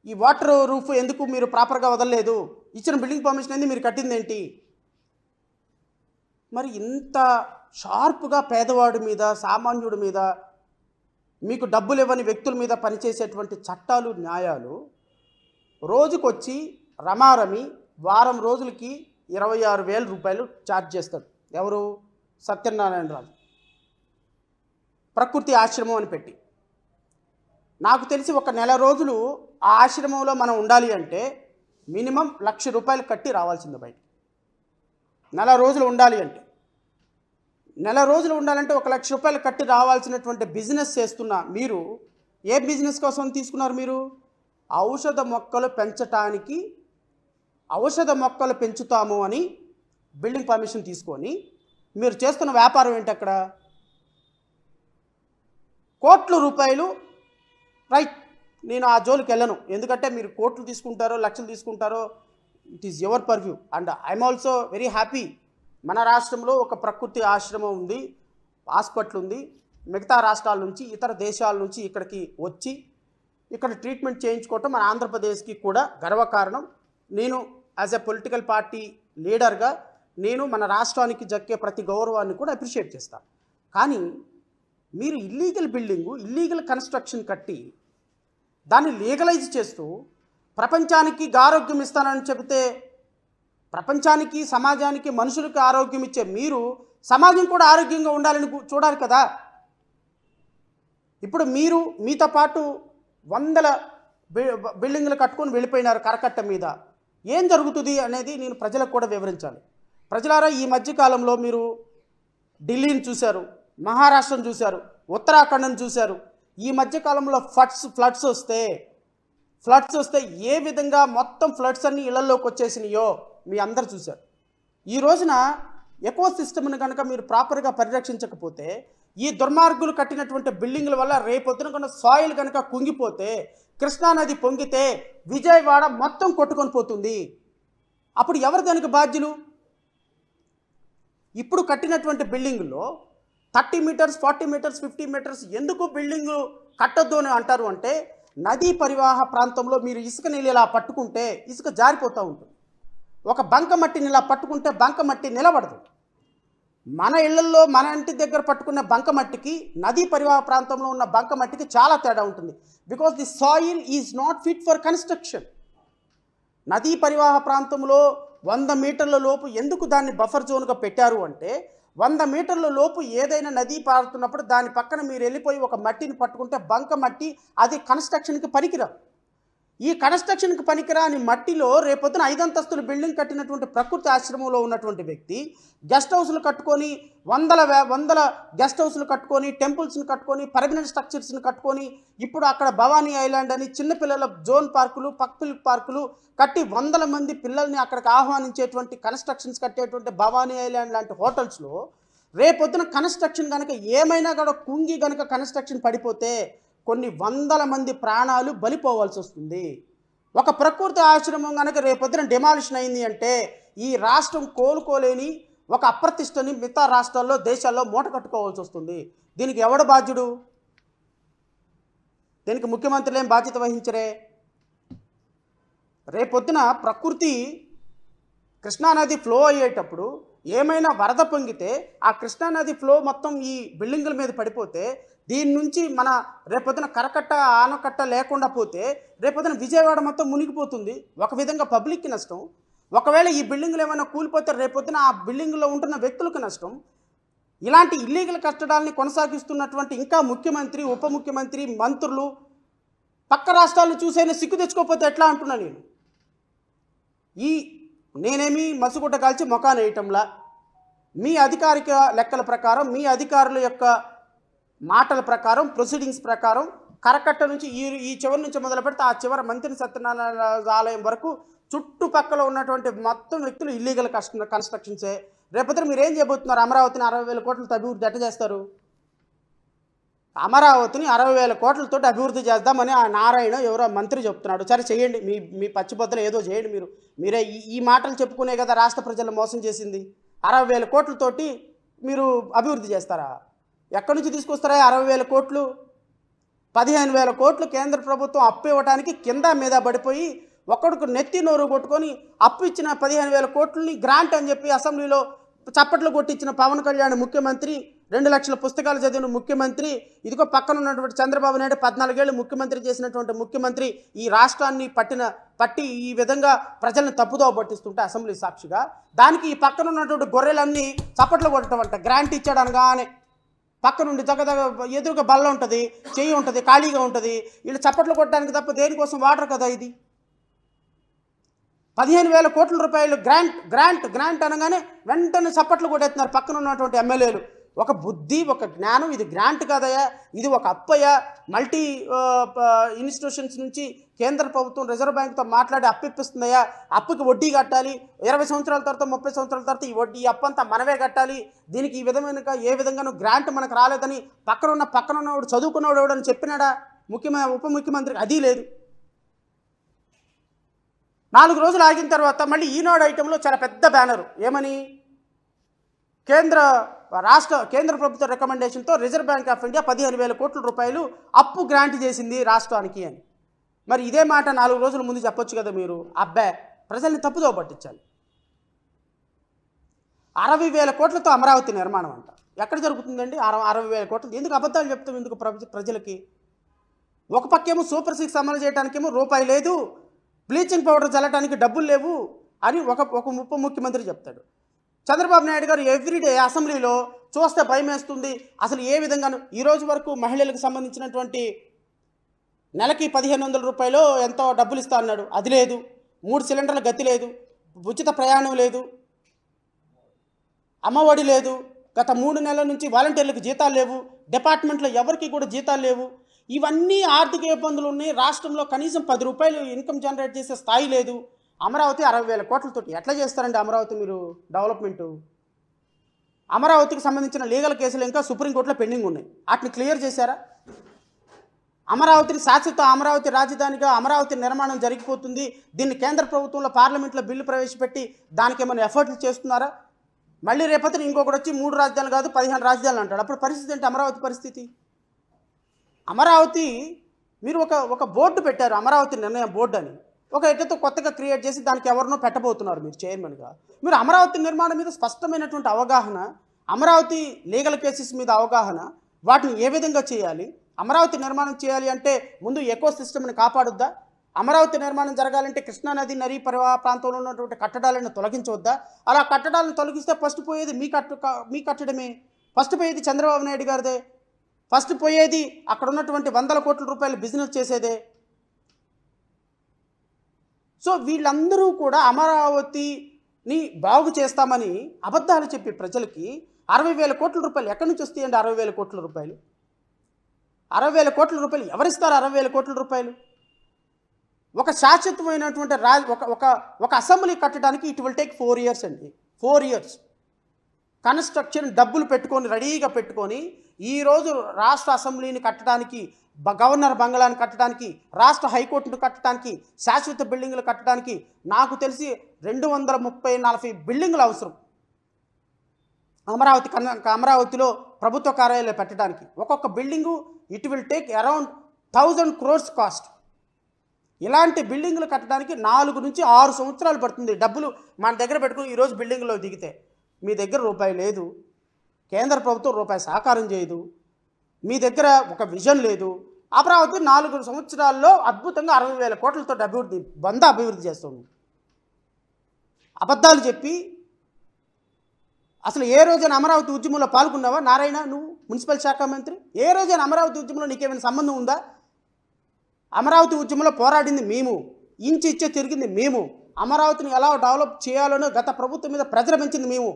ఈ వాటర్ రూఫ్ ఎందుకు మీరు ప్రాపర్గా వదలలేదు? ఇచ్చిన బిల్డింగ్ పర్మిషన్ ఏంది, మీరు కట్టింది ఏంటి? మరి ఇంత షార్ప్గా పేదవాడి మీద, సామాన్యుడి మీద, మీకు డబ్బులు ఇవ్వని వ్యక్తుల మీద పనిచేసేటువంటి చట్టాలు, న్యాయాలు రోజుకొచ్చి రమారమి వారం రోజులకి 26,000 రూపాయలు ఛార్జ్ చేస్తాడు. ఎవరు? సత్యనారాయణరాజు. ప్రకృతి ఆశ్రమం అని పెట్టి. నాకు తెలిసి ఒక నెల రోజులు ఆ ఆశ్రమంలో మనం ఉండాలి అంటే మినిమం 1,00,000 రూపాయలు కట్టి రావాల్సిందే బయట. నెల రోజులు ఉండాలి అంటే, నెల రోజులు ఉండాలంటే 1,00,000 రూపాయలు కట్టి రావాల్సినటువంటి బిజినెస్ చేస్తున్న మీరు ఏ బిజినెస్ కోసం తీసుకున్నారు? మీరు ఔషధ మొక్కలు పెంచటానికి, ఔషధ మొక్కలు పెంచుతాము అని బిల్డింగ్ పర్మిషన్ తీసుకొని మీరు చేస్తున్న వ్యాపారం ఏంటి? అక్కడ కోట్ల రూపాయలు. రైట్, నేను ఆ జోలికి వెళ్ళను. ఎందుకంటే మీరు కోట్లు తీసుకుంటారో లక్షలు తీసుకుంటారో it is your purview. And I'm also very happy. మన రాష్ట్రంలో ఒక ప్రకృతి ఆశ్రమం ఉంది, హాస్పిటల్ ఉంది. మిగతా రాష్ట్రాల నుంచి, ఇతర దేశాల నుంచి ఇక్కడికి వచ్చి ఇక్కడ ట్రీట్మెంట్ చేయించుకోవటం మన ఆంధ్రప్రదేశ్కి కూడా గర్వకారణం. నేను యాజ్ ఎ పొలిటికల్ పార్టీ లీడర్గా నేను మన రాష్ట్రానికి దక్కే ప్రతి గౌరవాన్ని కూడా అప్రిషియేట్ చేస్తాను. కానీ మీరు ఇల్లీగల్ బిల్డింగు, ఇల్లీగల్ కన్స్ట్రక్షన్ కట్టి దాన్ని లీగలైజ్ చేస్తూ ప్రపంచానికి ఆరోగ్యం ఇస్తానని చెబితే, ప్రపంచానికి, సమాజానికి, మనుషులకు ఆరోగ్యం ఇచ్చే మీరు సమాజం కూడా ఆరోగ్యంగా ఉండాలని చూడాలి కదా. ఇప్పుడు మీరు మీతో పాటు 100 బిల్డింగ్లు కట్టుకొని వెళ్ళిపోయినారు కరకట్ట మీద. ఏం జరుగుతుంది అనేది నేను ప్రజలకు కూడా వివరించాలి. ప్రజలారా, ఈ మధ్యకాలంలో మీరు ఢిల్లీని చూశారు, మహారాష్ట్రను చూశారు, ఉత్తరాఖండ్ను చూశారు. ఈ మధ్యకాలంలో ఫ్లడ్స్ వస్తే ఏ విధంగా మొత్తం ఫ్లడ్స్ అన్నీ ఇళ్లలోకి వచ్చేసినాయో మీ అందరు చూశారు. ఈ రోజున ఎకో సిస్టమ్ని కనుక మీరు ప్రాపర్గా పరిరక్షించకపోతే, ఈ దుర్మార్గులు కట్టినటువంటి బిల్డింగ్ల వల్ల రేపొద్దున కనుక సాయిల్ కనుక కుంగిపోతే, కృష్ణానది పొంగితే విజయవాడ మొత్తం కొట్టుకొని పోతుంది. అప్పుడు ఎవరు దానికి బాధ్యులు? ఇప్పుడు కట్టినటువంటి బిల్డింగుల్లో 30 మీటర్స్, 40 మీటర్స్, 50 మీటర్స్ ఎందుకు బిల్డింగు కట్టొద్దు అని అంటారు అంటే, నదీ పరివాహ ప్రాంతంలో మీరు ఇసుక నీళ్ళు ఇలా పట్టుకుంటే ఇసుక జారిపోతూ ఉంటుంది. ఒక బంకమట్టిని ఇలా పట్టుకుంటే బంకమట్టి నిలబడదు. మన ఇళ్లల్లో, మన ఇంటి దగ్గర పట్టుకున్న బంకమట్టికి నదీ పరివాహ ప్రాంతంలో ఉన్న బంకమట్టికి చాలా తేడా ఉంటుంది. Because the soil is not fit for construction. నదీ పరివాహ ప్రాంతంలో 100 మీటర్ల లోపు ఎందుకు దాన్ని బఫర్ జోన్గా పెట్టారు అంటే, 100 మీటర్ల లోపు ఏదైనా నది పారుతున్నప్పుడు దాని పక్కన మీరు వెళ్ళిపోయి ఒక మట్టిని పట్టుకుంటే బంక మట్టి, అది కన్స్ట్రక్షన్కి పనికిరాదు. ఈ కన్స్ట్రక్షన్కి పనికిరాని మట్టిలో రేపొద్దున 5 అంతస్తుల బిల్డింగ్ కట్టినటువంటి ప్రకృతి ఆశ్రమంలో ఉన్నటువంటి వ్యక్తి గెస్ట్ హౌస్లు కట్టుకొని, వందల గెస్ట్ హౌస్లు కట్టుకొని, టెంపుల్స్ని కట్టుకొని, పర్మనెంట్ స్ట్రక్చర్స్ని కట్టుకొని, ఇప్పుడు అక్కడ భవానీ ఐలాండ్ అని చిన్నపిల్లల జోన్ పార్కులు, పక్పిల్ పార్కులు కట్టి 100 మంది పిల్లల్ని అక్కడికి ఆహ్వానించేటువంటి కన్స్ట్రక్షన్స్ కట్టేటువంటి భవానీ ఐలాండ్ లాంటి హోటల్స్లో రేపొద్దున కన్స్ట్రక్షన్ కనుక ఏమైనా కూడా కుంగి కనుక కన్స్ట్రక్షన్ పడిపోతే కొన్ని 100 మంది ప్రాణాలు బలిపోవాల్సి వస్తుంది. ఒక ప్రకృతి ఆశ్రమం కనుక రేపొద్దున డిమాలిషన్ అయింది అంటే ఈ రాష్ట్రం కోలుకోలేని ఒక అప్రతిష్టని మిగతా రాష్ట్రాల్లో, దేశాల్లో మూట కట్టుకోవాల్సి వస్తుంది. దీనికి ఎవడు బాధ్యుడు? దీనికి ముఖ్యమంత్రులు ఏం బాధ్యత వహించరే? రేపొద్దున ప్రకృతి కృష్ణానది ఫ్లో అయ్యేటప్పుడు ఏమైనా వరద పొంగితే ఆ కృష్ణానది ఫ్లో మొత్తం ఈ బిల్డింగుల మీద పడిపోతే దీని నుంచి మన రేపొద్దున కరకట్ట ఆనకట్ట లేకుండా పోతే రేపొద్దున విజయవాడ మొత్తం మునిగిపోతుంది. ఒక విధంగా పబ్లిక్కి నష్టం. ఒకవేళ ఈ బిల్డింగులు ఏమైనా కూలిపోతే రేపొద్దున ఆ బిల్డింగులో ఉంటున్న వ్యక్తులకు నష్టం. ఇలాంటి ఇల్లీగల్ కట్టడాలని కొనసాగిస్తున్నటువంటి ఇంకా ముఖ్యమంత్రి, ఉప ముఖ్యమంత్రి, మంత్రులు పక్క రాష్ట్రాలను చూసైనా సిగ్గు తెచ్చుకోకపోతే ఎట్లా అంటున్నా నేను. నేనేమి మసుగుడ్డ కాల్చి మొఖాన వేయటంలా, మీ అధికారిక లెక్కల ప్రకారం, మీ అధికారుల యొక్క మాటల ప్రకారం, ప్రొసీడింగ్స్ ప్రకారం కరకట్ట నుంచి ఈ చివరి నుంచి మొదలు పెడితే ఆ చివరి మంత్రి సత్యనారాయణ ఆలయం వరకు చుట్టుపక్కల ఉన్నటువంటి మొత్తం వ్యక్తులు ఇల్లీగల్ కన్స్ట్రక్షన్సే. రేపొద్దున మీరు ఏం చేయబోతున్నారు? అమరావతిని 60,000 కోట్లతో అభివృద్ధి ఎట్ట చేస్తారు? అమరావతిని 60,000 కోట్లతో అభివృద్ధి చేద్దామని ఆ నారాయణ ఎవరో మంత్రి చెప్తున్నాడు. సరే చేయండి, మీ పచ్చిబద్దలు ఏదో చేయండి. మీరే ఈ మాటలు చెప్పుకునే కదా రాష్ట్ర ప్రజలను మోసం చేసింది. 60,000 కోట్లతోటి మీరు అభివృద్ధి చేస్తారా? ఎక్కడి నుంచి తీసుకొస్తారా 60,000 కోట్లు? 15,000 కోట్లు కేంద్ర ప్రభుత్వం అప్పు ఇవ్వడానికి కింద మీద పడిపోయి ఒక్కడికి నెత్తి నోరు కొట్టుకొని అప్పు ఇచ్చిన 15,000 కోట్లని గ్రాంట్ అని చెప్పి అసెంబ్లీలో చప్పట్లు కొట్టించిన పవన్ కళ్యాణ్ ముఖ్యమంత్రి, 2 లక్షల పుస్తకాలు చదివిన ముఖ్యమంత్రి, ఇదిగో పక్కన ఉన్నటువంటి చంద్రబాబు నాయుడు 14 ఏళ్ళు ముఖ్యమంత్రి చేసినటువంటి ముఖ్యమంత్రి ఈ రాష్ట్రాన్ని పట్టి ఈ విధంగా ప్రజల్ని తప్పుదోవ పట్టిస్తుంటే అసెంబ్లీ సాక్షిగా దానికి ఈ పక్కన ఉన్నటువంటి గొర్రెలన్నీ చప్పట్లు కొట్టడం అంట. గ్రాంట్ ఇచ్చాడు అనగానే పక్క నుండి ఎదురుగా బల్ల ఉంటుంది, చెయ్యి ఉంటుంది, ఖాళీగా ఉంటుంది. వీళ్ళు చప్పట్లు కొట్టడానికి తప్ప దేనికోసం వాడరు కదా. ఇది 15,000 కోట్ల రూపాయలు గ్రాంట్ అనగానే వెంటనే చప్పట్లు కొట్టేస్తున్నారు పక్కన ఉన్నటువంటి ఎమ్మెల్యేలు. ఒక బుద్ధి, ఒక జ్ఞానం, ఇది గ్రాంట్ కాదయా, ఇది ఒక అప్పయ్యా. మల్టీ ఇన్స్టిట్యూషన్స్ నుంచి కేంద్ర ప్రభుత్వం రిజర్వ్ బ్యాంక్తో మాట్లాడి అప్పిస్తుందయ్యా. అప్పుకి వడ్డీ కట్టాలి. 20 సంవత్సరాల తర్వాత 30 సంవత్సరాల తర్వాత ఈ అప్పు అంతా మనమే కట్టాలి. దీనికి ఈ విధమైన ఏ విధంగానూ గ్రాంట్ మనకు రాలేదని పక్కన ఉన్నవాడు చదువుకున్నవాడు ఎవడని చెప్పినాడా ఉప ముఖ్యమంత్రికి? అది లేదు. 4 రోజులు ఆగిన తర్వాత మళ్ళీ ఈనాడు ఐటెంలో చాలా పెద్ద బ్యానరు ఏమని, కేంద్ర ప్రభుత్వ రికమెండేషన్తో రిజర్వ్ బ్యాంక్ ఆఫ్ ఇండియా 15,000 కోట్ల రూపాయలు అప్పు గ్రాంట్ చేసింది రాష్ట్రానికి అని. మరి ఇదే మాట 4 రోజుల ముందు చెప్పొచ్చు కదా మీరు. అబ్బాయి ప్రజల్ని తప్పుదో పట్టించాలి. 60,000 కోట్లతో అమరావతి నిర్మాణం అంట. ఎక్కడ జరుగుతుందండి 60,000 కోట్లు? ఎందుకు అబద్ధాలు చెప్తాం ఎందుకు ప్రజలకి? ఒక పక్కేమో సూపర్ 6 అమలు చేయడానికేమో రూపాయి లేదు, బ్లీచింగ్ పౌడర్ చల్లడానికి డబ్బులు లేవు అని ఒక ఉప ముఖ్యమంత్రి చెప్తాడు. చంద్రబాబు నాయుడు గారు ఎవ్రీడే అసెంబ్లీలో చూస్తే భయం వేస్తుంది. అసలు ఏ విధంగానూ ఈ రోజు వరకు మహిళలకు సంబంధించినటువంటి నెలకి 1,500 రూపాయలు ఎంతో డబ్బులు ఇస్తా అన్నాడు, అది లేదు. 3 సిలిండర్ల గతి లేదు, ఉచిత ప్రయాణం లేదు, అమ్మఒడి లేదు, గత 3 నెలల నుంచి వాలంటీర్లకు జీతాలు లేవు, డిపార్ట్మెంట్లో ఎవరికి కూడా జీతాలు లేవు. ఇవన్నీ ఆర్థిక ఇబ్బందులు ఉన్నాయి. రాష్ట్రంలో కనీసం 10 రూపాయలు ఇన్కమ్ జనరేట్ చేసే స్థాయి లేదు. అమరావతి 60,000 కోట్లతో ఎట్లా చేస్తారండి అమరావతి మీరు డెవలప్మెంటు? అమరావతికి సంబంధించిన లీగల్ కేసులు ఇంకా సుప్రీంకోర్టులో పెండింగ్ ఉన్నాయి. వాటిని క్లియర్ చేశారా? అమరావతిని శాశ్వత అమరావతి రాజధానిగా అమరావతి నిర్మాణం జరిగిపోతుంది, దీన్ని కేంద్ర ప్రభుత్వంలో పార్లమెంట్లో బిల్లు ప్రవేశపెట్టి దానికి ఏమైనా ఎఫర్ట్లు చేస్తున్నారా? మళ్ళీ రేపొద్దున ఇంకొకటి వచ్చి 3 రాజధానులు కాదు 15 రాజధానులు అంటాడు. అప్పుడు పరిస్థితి ఏంటి అమరావతి పరిస్థితి? అమరావతి మీరు ఒక బోర్డు పెట్టారు, అమరావతి నిర్ణయం బోర్డు అని. ఒక ఎట్టతో కొత్తగా క్రియేట్ చేసి దానికి ఎవరినో పెట్టబోతున్నారు మీరు చైర్మన్గా. మీరు అమరావతి నిర్మాణం మీద స్పష్టమైనటువంటి అవగాహన, అమరావతి లీగల్ కేసెస్ మీద అవగాహన, వాటిని ఏ విధంగా చేయాలి, అమరావతి నిర్మాణం చేయాలి అంటే ముందు ఎకో సిస్టమ్ని కాపాడుద్దా? అమరావతి నిర్మాణం జరగాలంటే కృష్ణానది నదీ పరివాహ ప్రాంతంలో ఉన్నటువంటి కట్టడాలను తొలగించవద్దా? అలా కట్టడాలను తొలగిస్తే ఫస్ట్ పోయేది మీ కట్టడమే, ఫస్ట్ పోయేది చంద్రబాబు నాయుడు గారిదే, ఫస్ట్ పోయేది అక్కడ ఉన్నటువంటి 100 కోట్ల రూపాయలు బిజినెస్ చేసేదే. సో వీళ్ళందరూ కూడా అమరావతిని బాగు చేస్తామని అబద్ధాలు చెప్పి ప్రజలకి 60,000 కోట్ల రూపాయలు ఎక్కడి నుంచి వస్తాయండి? 60,000 కోట్ల రూపాయలు 60,000 కోట్ల రూపాయలు ఎవరిస్తారు? 60,000 కోట్ల రూపాయలు ఒక శాశ్వతమైనటువంటి ఒక అసెంబ్లీ కట్టడానికి ఇట్ విల్ టేక్ 4 years అండి. 4 years కన్స్ట్రక్షన్ డబ్బులు పెట్టుకొని రెడీగా పెట్టుకొని ఈరోజు రాష్ట్ర అసెంబ్లీని కట్టడానికి, గవర్నర్ బంగ్లాని కట్టడానికి, రాష్ట్ర హైకోర్టును కట్టడానికి, శాశ్వత బిల్డింగులు కట్టడానికి నాకు తెలిసి 230-40 బిల్డింగులు అవసరం అమరావతిలో ప్రభుత్వ కార్యాలయాలు పెట్టడానికి. ఒక్కొక్క building it will take around 1,000 crores cost. ఇలాంటి బిల్డింగులు కట్టడానికి 4 నుంచి 6 సంవత్సరాలు పడుతుంది. డబ్బులు మన దగ్గర పెట్టుకుని ఈరోజు బిల్డింగ్లో దిగితే మీ దగ్గర రూపాయి లేదు, కేంద్ర ప్రభుత్వం రూపాయి సహకారం చేయదు, మీ దగ్గర ఒక విజన్ లేదు. అమరావతి 4 సంవత్సరాల్లో అద్భుతంగా 60,000 కోట్లతో అభివృద్ధి చేస్తుంది. అబద్ధాలు చెప్పి అసలు ఏ రోజైనా అమరావతి ఉద్యమంలో పాల్గొన్నావా నారాయణ? నువ్వు మున్సిపల్ శాఖ మంత్రి ఏ రోజైనా అమరావతి ఉద్యమంలో నీకేమైనా సంబంధం ఉందా? అమరావతి ఉద్యమంలో పోరాడింది మేము, ఇంచి ఇచ్చే తిరిగింది మేము, అమరావతిని ఎలా డెవలప్ చేయాలనో గత ప్రభుత్వం మీద ప్రెజర్ పెంచింది మేము.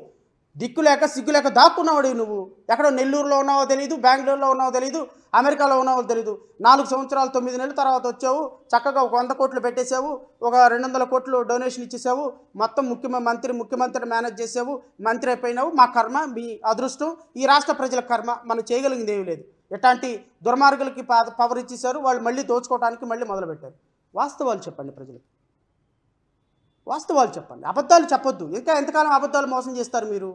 దిక్కులేక సిగ్గులేక దాక్కున్నావాడు నువ్వు. ఎక్కడో నెల్లూరులో ఉన్నావో తెలియదు, బెంగళూరులో ఉన్నావో తెలియదు, అమెరికాలో ఉన్నావో తెలియదు. 4 సంవత్సరాలు 9 నెలల తర్వాత వచ్చావు, చక్కగా ఒక 100 కోట్లు పెట్టేసావు, ఒక 200 కోట్లు డొనేషన్ ఇచ్చేసావు, మొత్తం ముఖ్యమంత్రి మేనేజ్ చేసావు, మంత్రి అయిపోయినావు. మా కర్మ, మీ అదృష్టం, ఈ రాష్ట్ర ప్రజల కర్మ, మనం చేయగలిగింది ఏమీ లేదు. ఎట్లాంటి దుర్మార్గులకి పవర్ ఇచ్చేసారు, వాళ్ళు మళ్ళీ దోచుకోవడానికి మళ్ళీ మొదలుపెట్టారు. వాస్తవాలు చెప్పండి ప్రజలకు, వాస్తవాలు చెప్పండి, అబద్ధాలు చెప్పొద్దు. ఇంకా ఎంతకాలం అబద్ధాలు మోసం చేస్తారు మీరు?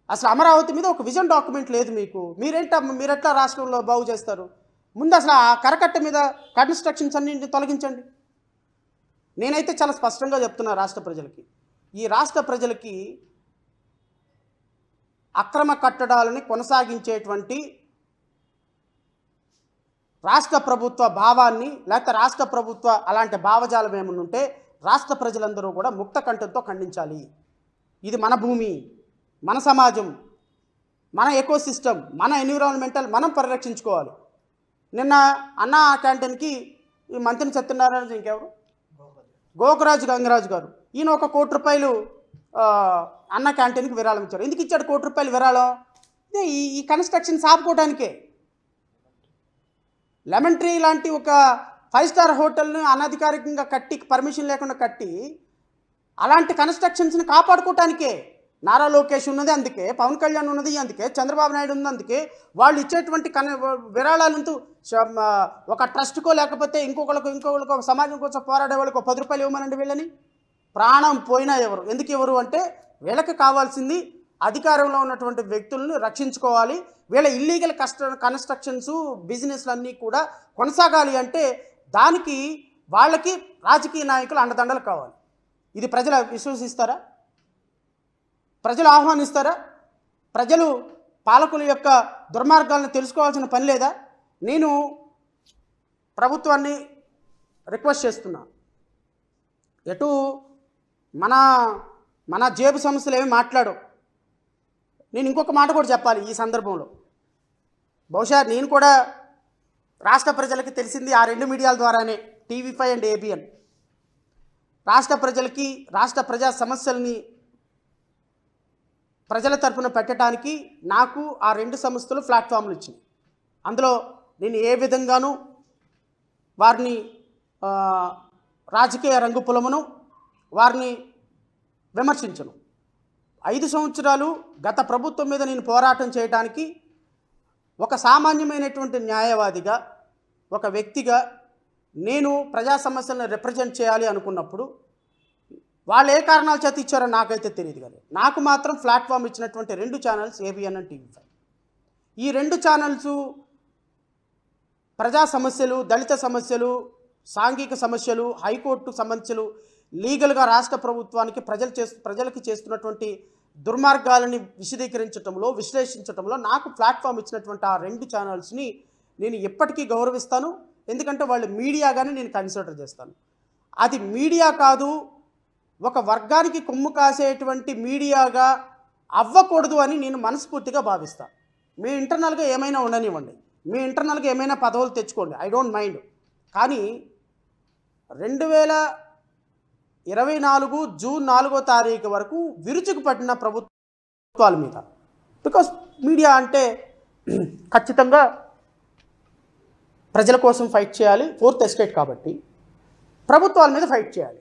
అసలు అమరావతి మీద ఒక విజన్ డాక్యుమెంట్ లేదు మీకు. మీరెట్లా రాష్ట్రంలో బాగు చేస్తారు? ముందు అసలు ఆ కరకట్ట మీద కన్స్ట్రక్షన్స్ అన్నింటినీ తొలగించండి. నేనైతే చాలా స్పష్టంగా చెప్తున్నా రాష్ట్ర ప్రజలకి, ఈ రాష్ట్ర ప్రజలకి అక్రమ కట్టడాలని కొనసాగించేటువంటి రాష్ట్ర ప్రభుత్వ భావాన్ని, లేకపోతే రాష్ట్ర ప్రభుత్వ అలాంటి భావజాలం ఏమన్నా ఉంటే రాష్ట్ర ప్రజలందరూ కూడా ముక్త కంఠంతో ఖండించాలి. ఇది మన భూమి, మన సమాజం, మన ఎకోసిస్టమ్, మన ఎన్విరాన్మెంటల్ మనం పరిరక్షించుకోవాలి. నిన్న అన్న క్యాంటీన్కి ఈ మంత్రి సత్యనారాయణ, ఇంకెవరు, గోకరాజు గంగరాజు గారు, ఈయన 1 కోటి రూపాయలు అన్న క్యాంటీన్కి విరాళం ఇచ్చారు. ఎందుకు ఇచ్చాడు 1 కోటి రూపాయలు విరాళం? ఇదే ఈ కన్స్ట్రక్షన్స్ ఆపుకోవడానికే. లెమన్ ట్రీ లాంటి ఒక 5 స్టార్ హోటల్ని అనధికారికంగా కట్టి, పర్మిషన్ లేకుండా కట్టి, అలాంటి కన్స్ట్రక్షన్స్ని కాపాడుకోవటానికే. నారా లోకేష్ ఉన్నది అందుకే, పవన్ కళ్యాణ్ ఉన్నది అందుకే, చంద్రబాబు నాయుడు ఉన్నది అందుకే. వాళ్ళు ఇచ్చేటువంటి విరాళాలంటూ ఒక ట్రస్ట్కో లేకపోతే ఇంకొకళ్ళకో సమాజం కోసం పోరాడే వాళ్ళకి 10 రూపాయలు ఇవ్వమనండి వీళ్ళని. ప్రాణం పోయినా ఎవరు, ఎందుకు ఎవరు అంటే వీళ్ళకి కావాల్సింది అధికారంలో ఉన్నటువంటి వ్యక్తులను రక్షించుకోవాలి. వీళ్ళ ఇల్లీగల్ కన్స్ట్రక్షన్స్ బిజినెస్లు అన్నీ కూడా కొనసాగాలి అంటే దానికి వాళ్ళకి రాజకీయ నాయకులు అండదండలు కావాలి. ఇది ప్రజలు విశ్వసిస్తారా? ప్రజలు ఆహ్వానిస్తారా? ప్రజలు పాలకుల యొక్క దుర్మార్గాలను తెలుసుకోవాల్సిన పని లేదా? నేను ప్రభుత్వాన్ని రిక్వెస్ట్ చేస్తున్నా, ఎటు మన జేబు సమస్యలు ఏమి మాట్లాడు. నేను ఇంకొక మాట కూడా చెప్పాలి ఈ సందర్భంలో. బహుశా నేను కూడా రాష్ట్ర ప్రజలకి తెలిసింది ఆ 2 మీడియాల ద్వారానే, TV5 అండ్ ABN. రాష్ట్ర ప్రజలకి రాష్ట్ర ప్రజా సమస్యల్ని ప్రజల తరపున పెట్టడానికి నాకు ఆ 2 సంస్థలు ప్లాట్ఫామ్లు ఇచ్చింది. అందులో నేను ఏ విధంగానూ వారిని రాజకీయ రంగు పులమును, వారిని విమర్శించను. 5 సంవత్సరాలు గత ప్రభుత్వం మీద నేను పోరాటం చేయడానికి ఒక సామాన్యమైనటువంటి న్యాయవాదిగా, ఒక వ్యక్తిగా నేను ప్రజా సమస్యలను రిప్రజెంట్ చేయాలి అనుకున్నప్పుడు వాళ్ళు ఏ కారణాల చేత ఇచ్చారో నాకైతే తెలియదు. కానీ నాకు మాత్రం ప్లాట్ఫామ్ ఇచ్చినటువంటి 2 ఛానల్స్ ABN అండ్ TV5. ఈ 2 ఛానల్స్ ప్రజా సమస్యలు, దళిత సమస్యలు, సాంఘిక సమస్యలు, హైకోర్టు సమస్యలు, లీగల్గా రాష్ట్ర ప్రభుత్వానికి ప్రజలకి చేస్తున్నటువంటి దుర్మార్గాలని విశ్లేషించడంలో నాకు ప్లాట్ఫామ్ ఇచ్చినటువంటి ఆ 2 ఛానల్స్ని నేను ఎప్పటికీ గౌరవిస్తాను. ఎందుకంటే వాళ్ళు మీడియాగానే నేను కన్సిడర్ చేస్తాను. అది మీడియా కాదు, ఒక వర్గానికి కొమ్ము కాసేటువంటి మీడియాగా అవ్వకూడదు అని నేను మనస్ఫూర్తిగా భావిస్తాను. మీ ఇంటర్నల్గా ఏమైనా ఉండనివ్వండి, మీ ఇంటర్నల్గా ఏమైనా పదవులు తెచ్చుకోండి, ఐ డోంట్ మైండ్. కానీ 2024 జూన్ 4వ తారీఖు వరకు విరుచుకు పడిన ప్రభుత్వాల మీద, బికాస్ మీడియా అంటే ఖచ్చితంగా ప్రజల కోసం ఫైట్ చేయాలి, 4th ఎస్టేట్ కాబట్టి ప్రభుత్వాల మీద ఫైట్ చేయాలి.